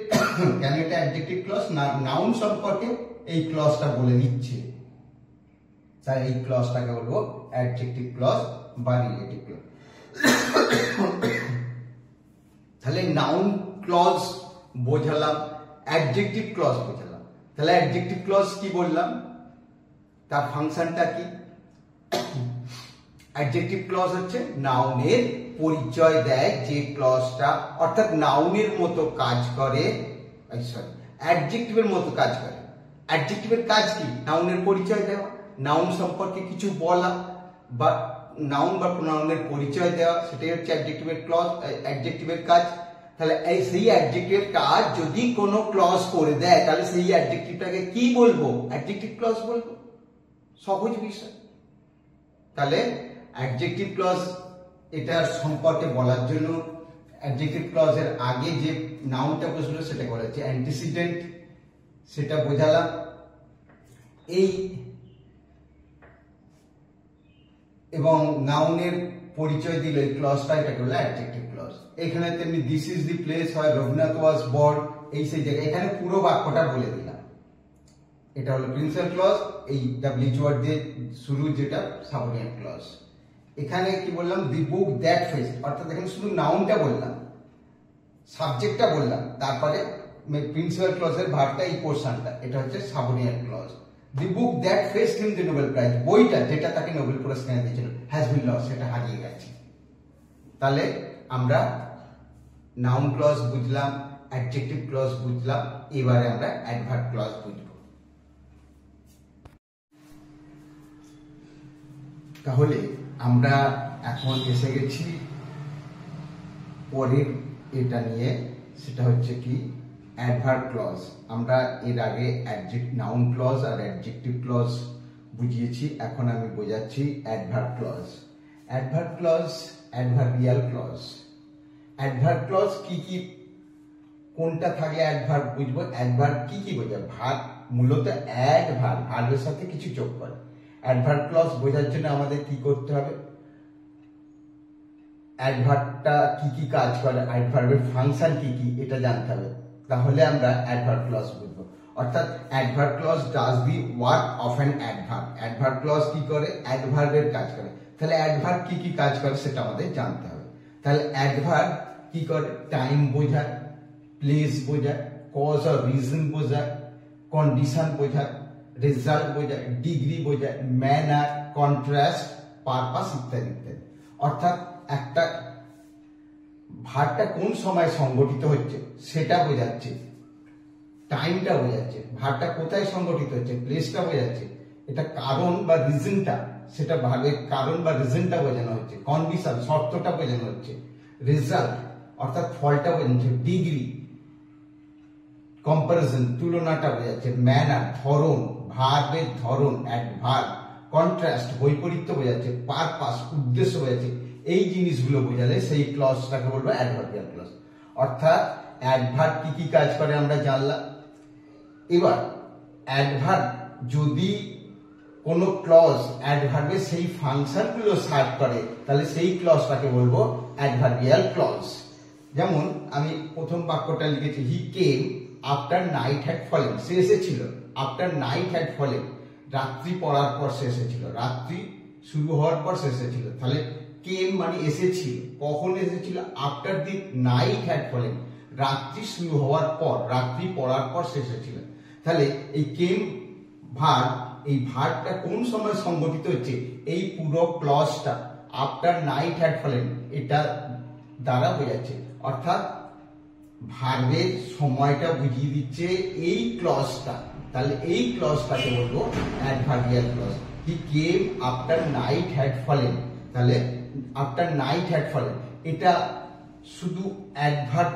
কেন এটা অ্যাডজেক্টিভ ক্লজ? নাউন সম্পর্কে এই ক্লজটা বলে দিচ্ছে, তাই এই ক্লজটাকে বলবো অ্যাডজেক্টিভ ক্লজ বা রিলেটিভ ক্লজ। তাহলে নাউন ক্লজ বোঝালাম, অ্যাডজেক্টিভ ক্লজ বোঝালাম। তাহলে অ্যাডজেক্টিভ ক্লজ কি বললাম, তার ফাংশনটা কি? অ্যাডজেক্টিভ ক্লজ হচ্ছে নাউনের পরিচয় দেয় যে ক্লজটা, অর্থাৎ নাউনের মতো কাজ করে, সরি অ্যাডজেক্টিভের মতো কাজ করে। অ্যাডজেক্টিভের কাজ কি? নাউনের পরিচয় দেওয়া, নাউন সম্পর্কে কিছু বলা বা নাউন বা প্রোনাউনের পরিচয় দেওয়া, সেটাই হচ্ছে অ্যাডজেক্টিভের ক্লজ, অ্যাডজেক্টিভের কাজ। তাহলে এই সেই অ্যাডজেক্টিভের কাজ যদি কোনো ক্লজ করে দেয় তাহলে সেই অ্যাডজেক্টিভটাকে কি বলবো? অ্যাডজেক্টিভ ক্লজ বলবো। সহজ বিষয়। তাহলে অ্যাডজেক্টিভ ক্লজ এটার সম্পর্কে বলার জন্য অ্যাডজেক্টিভ ক্লজের আগে যে নাউনটা বসলো সেটাকে বলা হচ্ছে অ্যান্টিসিডেন্ট, সেটা বোঝালাম। এই এবং নাউনের পরিচয় দিল এই ক্লজটা, এটাকে বলে অ্যাডজেক্টিভ ক্লজ। এখানে তেমনি দিস ইজ দি প্লেস হয় রবীন্দ্রনাথ ওয়াজ বর্ন, এই সেই জায়গায় এখানে পুরো বাক্যটা বলে দিলাম। এটা হলো প্রিন্সিপাল ক্লজ, এই ডাব্লিউএইচ ওয়ার্ড দিয়ে শুরু, যেটা সাবঅর্ডিনেট ক্লজ। এখানে কি বললাম? দি বুক দ্যাট ফেস, অর্থাৎ এখানে শুধু নাউনটা বললাম, সাবজেক্টটা বললাম, তারপরে প্রিন্সিপাল ক্লজের ভার্বটা এই পোরশনটা, এটা হচ্ছে subordinate clause. The book that fetched him the Nobel prize, বইটা যেটা তাকে নোবেল পুরস্কার দিয়েছিল, হ্যাজ বিন লস্ট, সেটা হারিয়ে গেছে। তাহলে আমরা নাউন ক্লজ বুঝলাম, অ্যাডজেক্টিভ ক্লজ বুঝলাম, এবারে আমরা অ্যাডভার্ব ক্লজ বুঝবো। তাহলে আমরা এখন এসে গেছি পরের এটা নিয়ে, সেটা হচ্ছে কি? Adverb clause. আমরা এর আগে নাউন ক্লজ আর অ্যাডজেক্টিভ ক্লজ বুঝিয়েছি, এখন আমি বোঝাচ্ছি adverb clause. Adverb clause, adverbial clause. Adverb clause কি কি, কোনটা থাকলে অ্যাডভার্ব বুঝবো? অ্যাডভার্ব কি কি বোঝায়? ভার্ব, মূলত অ্যাডভার্ব, ভার্বের সাথে কিছু যোগ করে। অ্যাডভার্ব ক্লজ বোঝার জন্য আমাদের কি করতে হবে? অ্যাডভার্বটা কি কি কাজ করে, অ্যাডভার্বের ফাংশন কি কি, এটা জানতে হবে। তাহলে আমরা অ্যাডভার্ব ক্লজ বুঝবো। অর্থাৎ adverb clause does the work of an adverb. Adverb clause কি করে? অ্যাডভার্বের কাজ করে। তাহলে অ্যাডভার্ব কি কি কাজ করে সেটা আমাদের জানতে হবে। তাহলে অ্যাডভার্ব কি করে? টাইম বোঝায়, প্লেস বোঝায়, কজ অর রিজন বোঝায়, কন্ডিশন বোঝায়, রেজাল্ট বোঝায়, ডিগ্রি বোঝায়, ম্যানার, কন্ট্রাস্ট, পারপাস ইত্যাদি ইত্যাদি। অর্থাৎ একটা ভার্বটা কোন সময় সংগঠিত হচ্ছে সেটা বোঝাচ্ছে, টাইমটা বোঝাচ্ছে, ভার্বটা কোথায় সংগঠিত হচ্ছে, প্লেসটা বোঝাচ্ছে, এটা কারণ বা রিজনটা, সেটা ভার্বের কারণ বা রিজনটা বোঝানো হচ্ছে, কন্ডিশন শর্তটা বোঝানো হচ্ছে, রেজাল্ট অর্থাৎ ফলটা বোঝাচ্ছে, ডিগ্রি কম্পারিজন তুলনাটা বোঝাচ্ছে, ম্যানার ধরন, ভার্বের ধরন অ্যাডভার্ব, কন্ট্রাস্ট বৈপরীত্য বোঝাচ্ছে, পারপাস উদ্দেশ্য বোঝাচ্ছে। এই জিনিসগুলো বোঝালে সেই ক্লজটাকে বলবো অ্যাডভার্বিয়াল ক্লজ। অর্থাৎ অ্যাডভার্ব কি কি কাজ করে আমরা জানলাম। এবার অ্যাডভার্ব যদি কোনো ক্লজ অ্যাডভার্বের সেই ফাংশনগুলো সার্ভ করে তাহলে সেই ক্লজটাকে বলবো অ্যাডভার্বিয়াল ক্লজ। যেমন আমি প্রথম বাক্যটা লিখেছি, he came after night had fallen, সে এসেছিল আফটার নাইট হ্যাড ফলেন, রাত্রি পড়ার পর সে এসেছিল, রাত্রি শুরু হওয়ার পর সে এসেছিল। তাহলে কেম মানে এসেছিল, কখন এসেছিল? After the night had fallen, রাত্রি শুরু হওয়ার পর, রাত্রি পড়ার পর সে এসেছিল। তাহলে এই কেম ভার্ব, এই ভার্বটা কোন সময় সংগঠিত হচ্ছে? এই পুরো ক্লজটা আফটার নাইট হ্যাড ফলেন এটা দ্বারা বোঝাচ্ছে। অর্থাৎ ভার্বের সময়টা বুঝিয়ে দিচ্ছে এই ক্লজটা। তাহলে এই ক্লজটাকে বলবো adverbial clause. He came after night had fallen, তাহলে আফটার নাইট হ্যাড ফলেন এটা শুধু অ্যাডভার্ব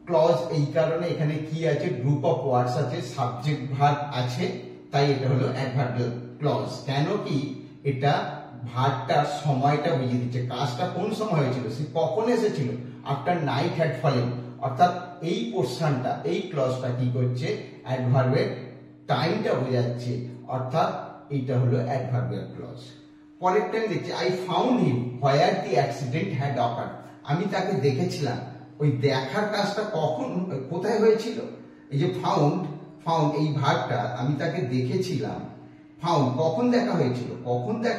ক্লজ। এই কারণে এখানে কি আছে? গ্রুপ অফ ওয়ার্ডস আছে, সাবজেক্ট ভার্ব আছে, তাই এটা হলো অ্যাডভার্বিয়াল ক্লজ। কেন কি? এটা ভার্বটার সময়টা বুঝিয়ে দিচ্ছে, কাজটা কোন সময় হয়েছিল, সে কখন এসেছিল, আফটার নাইট হ্যাড ফলেন। অর্থাৎ এই পোরশনটা, এই ক্লজটা কি করছে? অ্যাডভার্বের টাইমটা বোঝাচ্ছে, অর্থাৎ এইটা হলো অ্যাডভার্বিয়াল ক্লজ। পরেরটা আমি দেখছি, I found him where the accident had occurred, আমি তাকে দেখেছিলাম। ওই দেখার কাজটা কখন, কোথায় হয়েছিল? এই যে ফাউন্ড, ফাউন্ড এই ভার্বটা, আমি তাকে দেখেছিলাম, ফাউন্ড কখন দেখা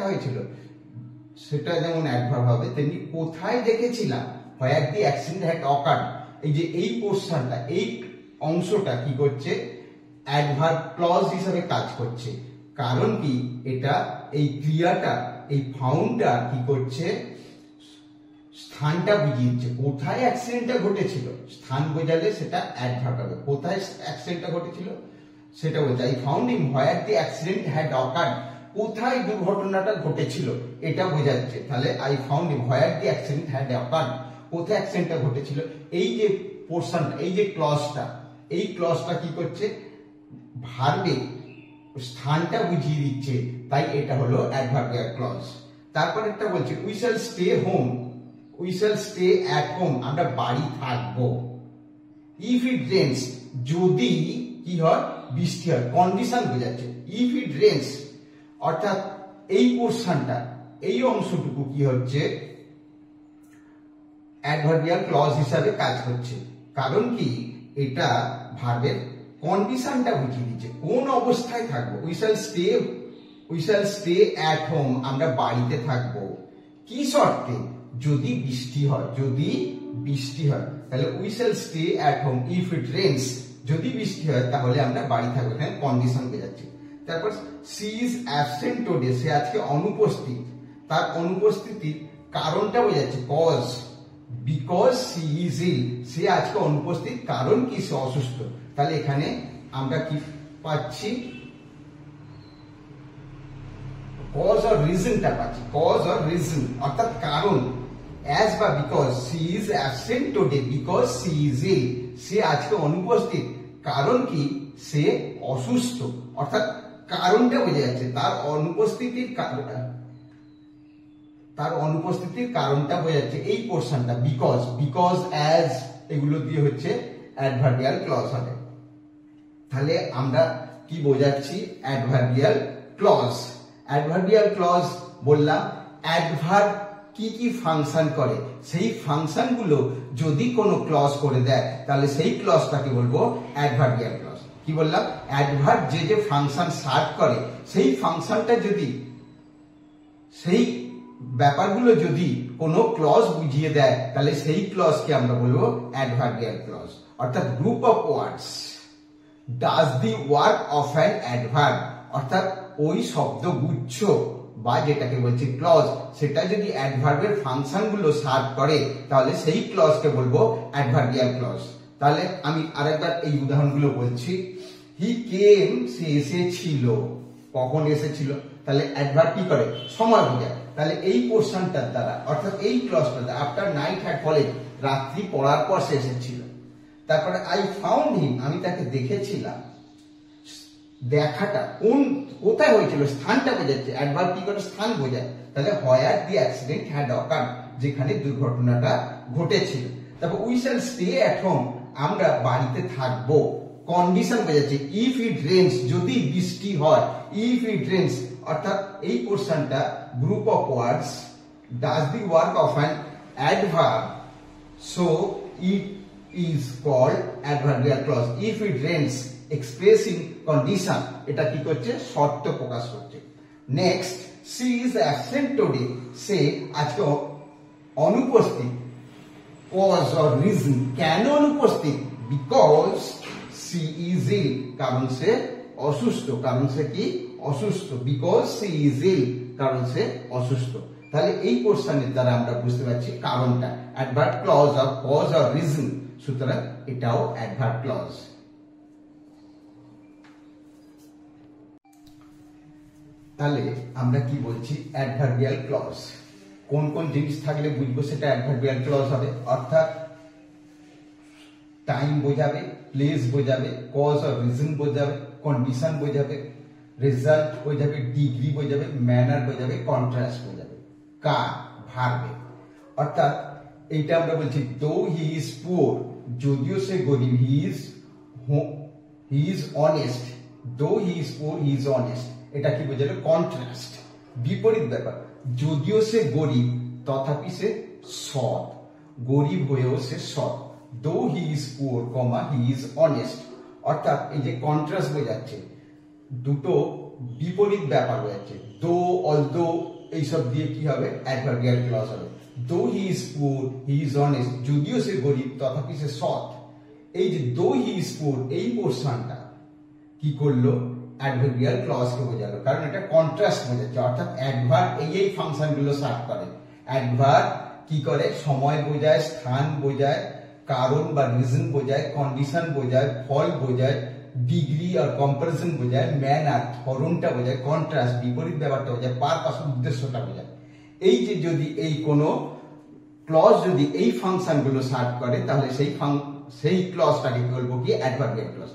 হয়েছিল সেটা যেমন অ্যাডভার্ব হবে, তেমনি কোথায় দেখেছিলাম, হোয়ার দি অ্যাক্সিডেন্ট হ্যাড অকার্ড, এই যে এই পোরশনটা, এই অংশটা কি করছে, অ্যাডভার্ব ক্লজ হিসেবে কাজ করছে। কারণ কি, এটা এই ক্রিয়াটা, এই ফাউন্ডটা কি করছে, স্থানটা বুঝিয়ে দিচ্ছে, কোথায় অ্যাক্সিডেন্টটা ঘটেছিল। স্থান বোঝালে সেটা অ্যাডভার্ব হবে, কোথায় অ্যাক্সিডেন্টটা ঘটেছিল সেটা বোঝায়। I found him where the accident had occurred, কোথায় দুর্ঘটনাটা ঘটেছিল এটা বোঝাচ্ছে। তাহলে I found him where the accident had occurred, কোথায় অ্যাক্সিডেন্টটা ঘটেছিল। এই যে পোরশনটা, এই যে ক্লজটা, এই ক্লজটা কি করছে, ভার্বে স্থানটা বুঝিয়ে দিচ্ছে, তাই এটা হলো অ্যাডভার্বিয়াল ক্লজ। তারপর একটা বলছে we shall stay home, we shall stay at home, আমরা বাড়ি থাকবো। ইফ ইট রেন্স, যদি কি হয়, বৃষ্টি হয়, কন্ডিশন বোঝাচ্ছে। ইফ ইট রেন্স অর্থাৎ এই পোরশনটা, এই অংশটুকু কি হচ্ছে, অ্যাডভার্বিয়াল ক্লজ হিসাবে কাজ করছে। কারণ কি, এটা ভার্বের কন্ডিশনটা বুঝিয়ে দিচ্ছে, কোন অবস্থায় থাকবো। We shall stay at home, আমরা বাড়িতে থাকবো। কি শর্তে, যদি বৃষ্টি হয়, তাহলে we shall stay at home if it Reigns, যদি বৃষ্টি হয় তাহলে আমরা বাড়ি থাকবো, এখানে কন্ডিশন বোঝাচ্ছে। তারপর সি ইজ অ্যাবসেন্ট টুডে, সে আজকে অনুপস্থিত, তার অনুপস্থিতির কারণটা বোঝাচ্ছে, cause, because she is ill, সে আজকে অনুপস্থিত কারণ কি, সে অসুস্থ। তাহলে এখানে আমরা কি পাচ্ছি, কজ অর রিজনটা পাচ্ছি, কজ অর রিজন অর্থাৎ কারণ। অ্যাজ বা because, she is absent today because she is ill, সে আজকে অনুপস্থিত কারণ কি, সে অসুস্থ। অর্থাৎ কারণটা বোঝা যাচ্ছে, তার অনুপস্থিতির কারণটা বোঝা যাচ্ছে এই পোরশনটা, বিকজ অ্যাজ, এগুলো দিয়ে হচ্ছে অ্যাডভার্বিয়াল ক্লজ হবে। তাহলে আমরা কি বোঝাচ্ছি, অ্যাডভার্বিয়াল ক্লজ। অ্যাডভার্বিয়াল ক্লজ বললাম, অ্যাডভার্ব কি কি ফাংশন করে, সেই ফাংশনগুলো যদি কোনো ক্লজ করে দেয় তাহলে সেই ক্লজটাকে বলবো অ্যাডভার্বিয়াল ক্লজ। কি বললাম, অ্যাডভার্ব যে যে ফাংশন সার্ভ করে, সেই ফাংশনটা যদি, সেই ব্যাপারগুলো যদি কোনো ক্লজ বুঝিয়ে দেয় তাহলে সেই ক্লজকে আমরা বলবো অ্যাডভার্বিয়াল ক্লজ। অর্থাৎ group of words does the work of an adverb, অর্থাৎ ওই শব্দগুচ্ছ বা যেটাকে বলছি ক্লজ, সেটা যদি অ্যাডভার্বের ফাংশনগুলো সার্ভ করে তাহলে সেই ক্লজকে বলবো অ্যাডভার্বিয়াল ক্লজ। তাহলে আমি আরেকবার এই উদাহরণগুলো বলছি। হি কেম, সে এসেছিল, কখন এসেছিল, তাহলে অ্যাডভার্ব কি করে, সময় বোঝায়। তাহলে এই পোরশনটার দ্বারা, অর্থাৎ এই ক্লজটার দ্বারা, আফটার নাইট হ্যাড ফলেন, রাত্রি পড়ার পর সে এসেছিল। তারপরে আই ফাউন্ড হিম, আমি তাকে দেখেছিলাম। দেখাটা কোথায় হয়েছিল, স্থানটা বোঝাচ্ছে, অ্যাডভার্ব কি করে, স্থান বোঝায়। তাহলে হোয়ার দি অ্যাক্সিডেন্ট হ্যাড অকার্ড, যেখানে দুর্ঘটনাটা ঘটেছিল। তারপর we shall stay at home, আমরা বাড়িতে থাকবো। কন্ডিশন বোঝাচ্ছে, ইফ ইট রেন্স, যদি বৃষ্টি হয়, ইফ ইট রেন্স অর্থাৎ এই পোরশনটা group of words does the work of an adverb, so it is called adverbial clause. If it rains expressing condition, এটা কি করছে, শর্ত প্রকাশ করছে। Next, she is absent today, সে আজকে অনুপস্থিত। কজ অর রিজন, কেন অনুপস্থিত, বিকজ সি ইজ ইল, কারণ সে অসুস্থ, কারণ সে কি অসুস্থ, বিকজ সি ইজ ইল, কারণ সে অসুস্থ। তাহলে এই পোরশনের দ্বারা আমরা বুঝতে পারছি কারণটা adverb clause or cause or reason, সুতরাং এটাও অ্যাডভার্ব ক্লজ। তাহলে আমরা কি বলছি, অ্যাডভার্বিয়াল ক্লজ কোন কোন জিনিস থাকলে বুঝবো সেটা অ্যাডভার্বিয়াল ক্লজ হবে। অর্থাৎ টাইম বোঝাবে, প্লেস বোঝাবে, কজ অর রিজন বোঝাবে, কন্ডিশন বোঝাবে, রেজাল্ট বোঝাবে, ডিগ্রি বোঝাবে, ম্যানার বোঝাবে, কন্ট্রাস্ট বোঝাবে। কার, ভার্বে। অর্থাৎ এইটা আমরা বলছি, দো হি ইজ পুয়ার, যদিও সে গরিব, হি ইজ অনেস্ট, দো he is poor he is honest, এটা কি বোঝালো, কন্ট্রাস্ট, বিপরীত ব্যাপার। যদিও সে গরিব তথাপি সে সৎ, গরিব হয়েও সে সৎ। দো he is poor, he is honest, অর্থাৎ এই যে কন্ট্রাস্ট বোঝাচ্ছে, দুটো বিপরীত ব্যাপার রয়েছে, দো অলদো এইসব দিয়ে কি হবে, অ্যাডভার্বিয়াল ক্লজ হবে। দো হি ইজ পুর হি ইজ অনেস্ট, যদিও সে গরিব তথাপি সে সৎ। এই যে দো হি ইজ পুর এই পোর্শনটা কি করলো, অ্যাডভার্বিয়াল ক্লজকে বোঝালো, কারণ এটা কন্ট্রাস্ট বোঝাচ্ছে, অর্থাৎ অ্যাডভার্ব এই ফাংশনগুলো সার্ভ করে। অ্যাডভার্ব কি করে, সময় বোঝায়, স্থান বোঝায়, কারণ বা রিজন বোঝায়, কন্ডিশন বোঝায়, ফল বোঝায়, ডিগ্রি আর কম্পারিজন বোঝায়, ম্যানার ধরনটা বোঝায়, কন্ট্রাস্ট বিপরীত ব্যাপারটা বোঝায়, পারপাস উদ্দেশ্যটা বোঝায়। এই যে যদি এই কোনো ক্লজ যদি এই ফাংশনগুলো সার্ভ করে, তাহলে সেই ক্লজটাকে বলবো কি, অ্যাডভার্বিয়াল ক্লজ।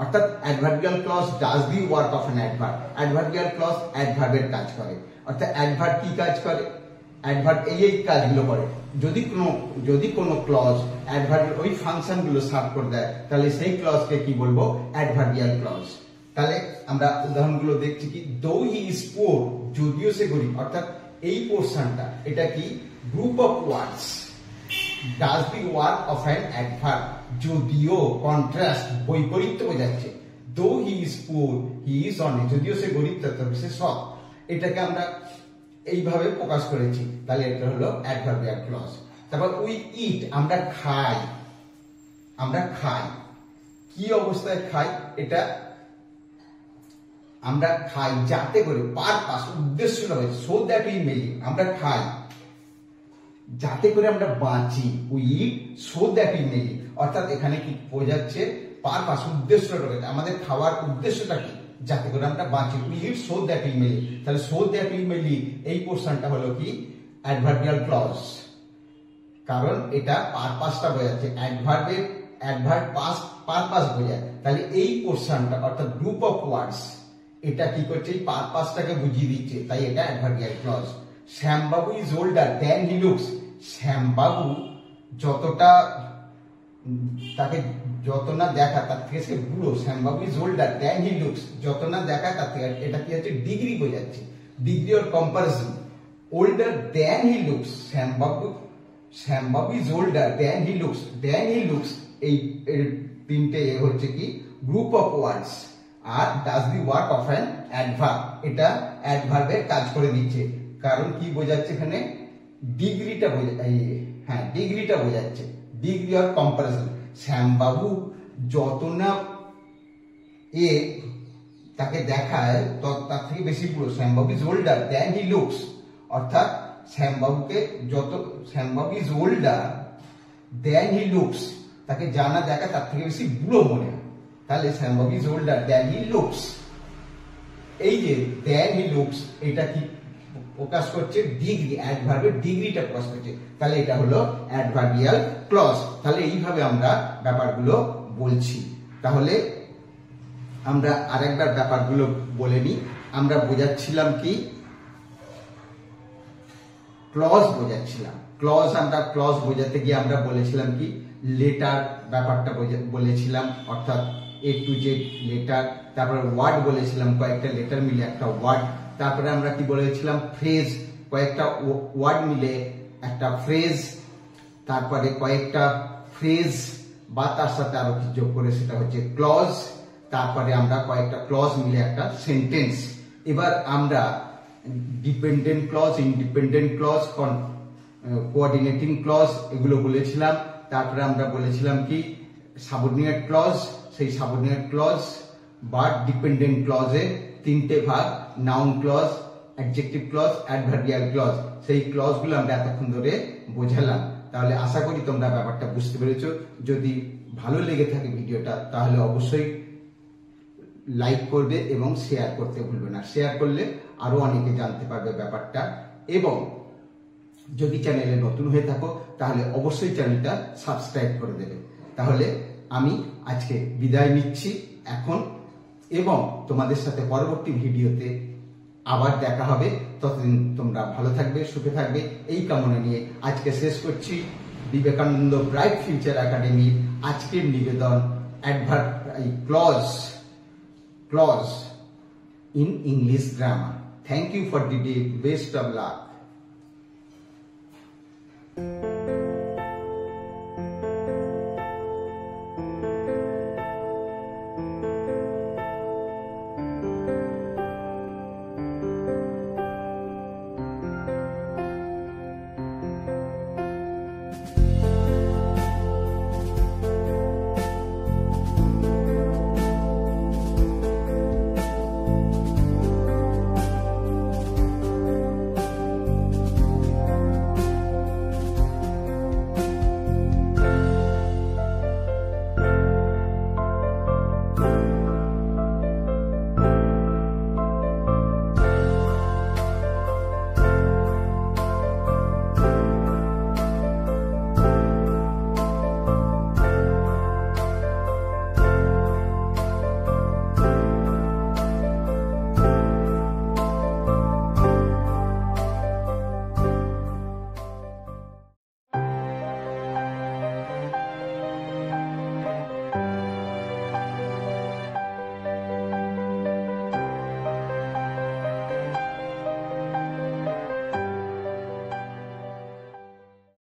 অর্থাৎ adverbial clause does the work of an adverb. Adverbial clause অ্যাডভার্বের কাজ করে। অর্থাৎ অ্যাডভার্ব কি কাজ করে, অ্যাডভার্ব এই কাজগুলো করে। যদি কোনো ক্লজ অ্যাডভার্বের ওই ফাংশনগুলো সার্ভ করে দেয়, তাহলে সেই ক্লজকে কি বলবো, অ্যাডভার্বিয়াল ক্লজ। তাহলে আমরা উদাহরণগুলো দেখছি কি, দো হি ইজ পুর, যদিও সে গরিব, অর্থাৎ এই পোর্শনটা এটা কি, group of words does the work of an adverb, যদিও কন্ট্রাস্ট বৈপরীত্য বোঝাচ্ছে। দো হি ইজ পুর হি ইজ অনেস্ট, যদিও সে গরিব তথাপি সে সৎ। এটাকে আমরা এইভাবে প্রকাশ করেছি, তাহলে এটা হলো অ্যাডভার্বিয়াল ক্লজ। তারপর উই ইট, আমরা খাই। আমরা খাই কি অবস্থায় খাই, এটা আমরা খাই যাতে করে, পারপাস উদ্দেশ্যটা হয়েছে, so that we may live, আমরা খাই যাতে করে আমরা বাঁচি। We eat so that we may live, অর্থাৎ এখানে কি বোঝাচ্ছে, পারপাস উদ্দেশ্যটা রয়েছে, আমাদের খাওয়ার উদ্দেশ্যটা কি, যাতে করে আমরা বাঁচি। We eat so that we may live, তাহলে so that we may live এই পোর্শনটা হলো কি, অ্যাডভার্বিয়াল ক্লজ, কারণ এটা পারপাসটা বোঝাচ্ছে। অ্যাডভার্ব পাস্ট পারপাস বোঝায়, তাহলে এই পোর্শনটা অর্থাৎ গ্রুপ অফ ওয়ার্ডস এটা কি করছে, এই পারপাসটাকে বুঝিয়ে দিচ্ছে, তাই এটা adverbial clause. Shyambabu is older than he looks, Shyambabu যতটা তাকে যত না দেখা তার থেকে সে বুড়ো। Shyambabu is older than he looks, যত না দেখা তার থেকে, এটা কি হচ্ছে, ডিগ্রি বোঝাচ্ছে, degree or comparison. Older than he looks, Shyambabu is older than he looks, এই তিনটে হচ্ছে কি, গ্রুপ অফ ওয়ার্ডস। আর does the work of an adverb, এটা অ্যাডভার্বের কাজ করে দিচ্ছে, কারণ কি বোঝাচ্ছে এখানে, ডিগ্রিটা বোঝাচ্ছে, ডিগ্রি অর কম্পারিজন। শ্যামবাবু যত না তাকে দেখায় তার থেকে বেশি পুরো। Shyambabu is older than he looks, অর্থাৎ Shyambabu is older than he looks, তাকে জানা দেখায় তার থেকে বেশি বুড়ো মনে হয়, তাহলে Shyambabu is older than he looks. এই যে দ্যান হি লুকস এটা কি প্রকাশ করছে, ডিগ্রি, অ্যাডভার্বের ডিগ্রিটা প্রকাশ করছে, তাহলে এটা হলো অ্যাডভার্বিয়াল ক্লজ। তাহলে এইভাবে আমরা ব্যাপারগুলো বলছি। তাহলে আমরা আরেকবার ব্যাপারগুলো বলে নিই। আমরা বোঝাচ্ছিলাম কি, ক্লজ বোঝাচ্ছিলাম। ক্লজ বোঝাতে গিয়ে আমরা বলেছিলাম কি, লেটার ব্যাপারটা বলেছিলাম, অর্থাৎ A to Z লেটার। তারপরে ওয়ার্ড বলেছিলাম, কয়েকটা লেটার মিলে একটা ওয়ার্ড। তারপরে আমরা কি বলেছিলাম, ফ্রেজ, কয়েকটা ওয়ার্ড মিলে একটা ফ্রেজ। তারপরে কয়েকটা ফ্রেজ বা তার সাথে আরো কিছু যোগ করে সেটা হচ্ছে ক্লজ। তারপরে আমরা কয়েকটা ক্লজ মিলে একটা সেন্টেন্স। এবার আমরা dependent clause, independent clause, coordinating clause এগুলো বলেছিলাম। তারপরে আমরা বলেছিলাম কি, সাবঅর্ডিনেট ক্লজ। সেই সাবঅর্ডিনেট ক্লজ বা ডিপেন্ডেন্ট ক্লজে তিনটে ভাগ, noun clause, adjective clause, adverbial clause. সেই ক্লজগুলো আমরা এতক্ষণ ধরে বোঝালাম। তাহলে আশা করি তোমরা ব্যাপারটা বুঝতে পেরেছো। যদি ভালো লেগে থাকে ভিডিওটা, তাহলে অবশ্যই লাইক করবে এবং শেয়ার করতে ভুলবে না। শেয়ার করলে আরো অনেকে জানতে পারবে ব্যাপারটা। এবং যদি চ্যানেলে নতুন হয়ে থাকো, তাহলে অবশ্যই চ্যানেলটা সাবস্ক্রাইব করে দেবে। তাহলে আমি আজকে বিদায় নিচ্ছি এখন, এবং তোমাদের সাথে পরবর্তী ভিডিওতে আবার দেখা হবে। ততদিন তোমরা ভালো থাকবে, সুখে থাকবে, এই কামনা নিয়ে আজকে শেষ করছি বিবেকানন্দ ব্রাইট ফিউচার একাডেমির আজকের নিবেদন, clause in English grammar. Thank you for the day. Best of luck.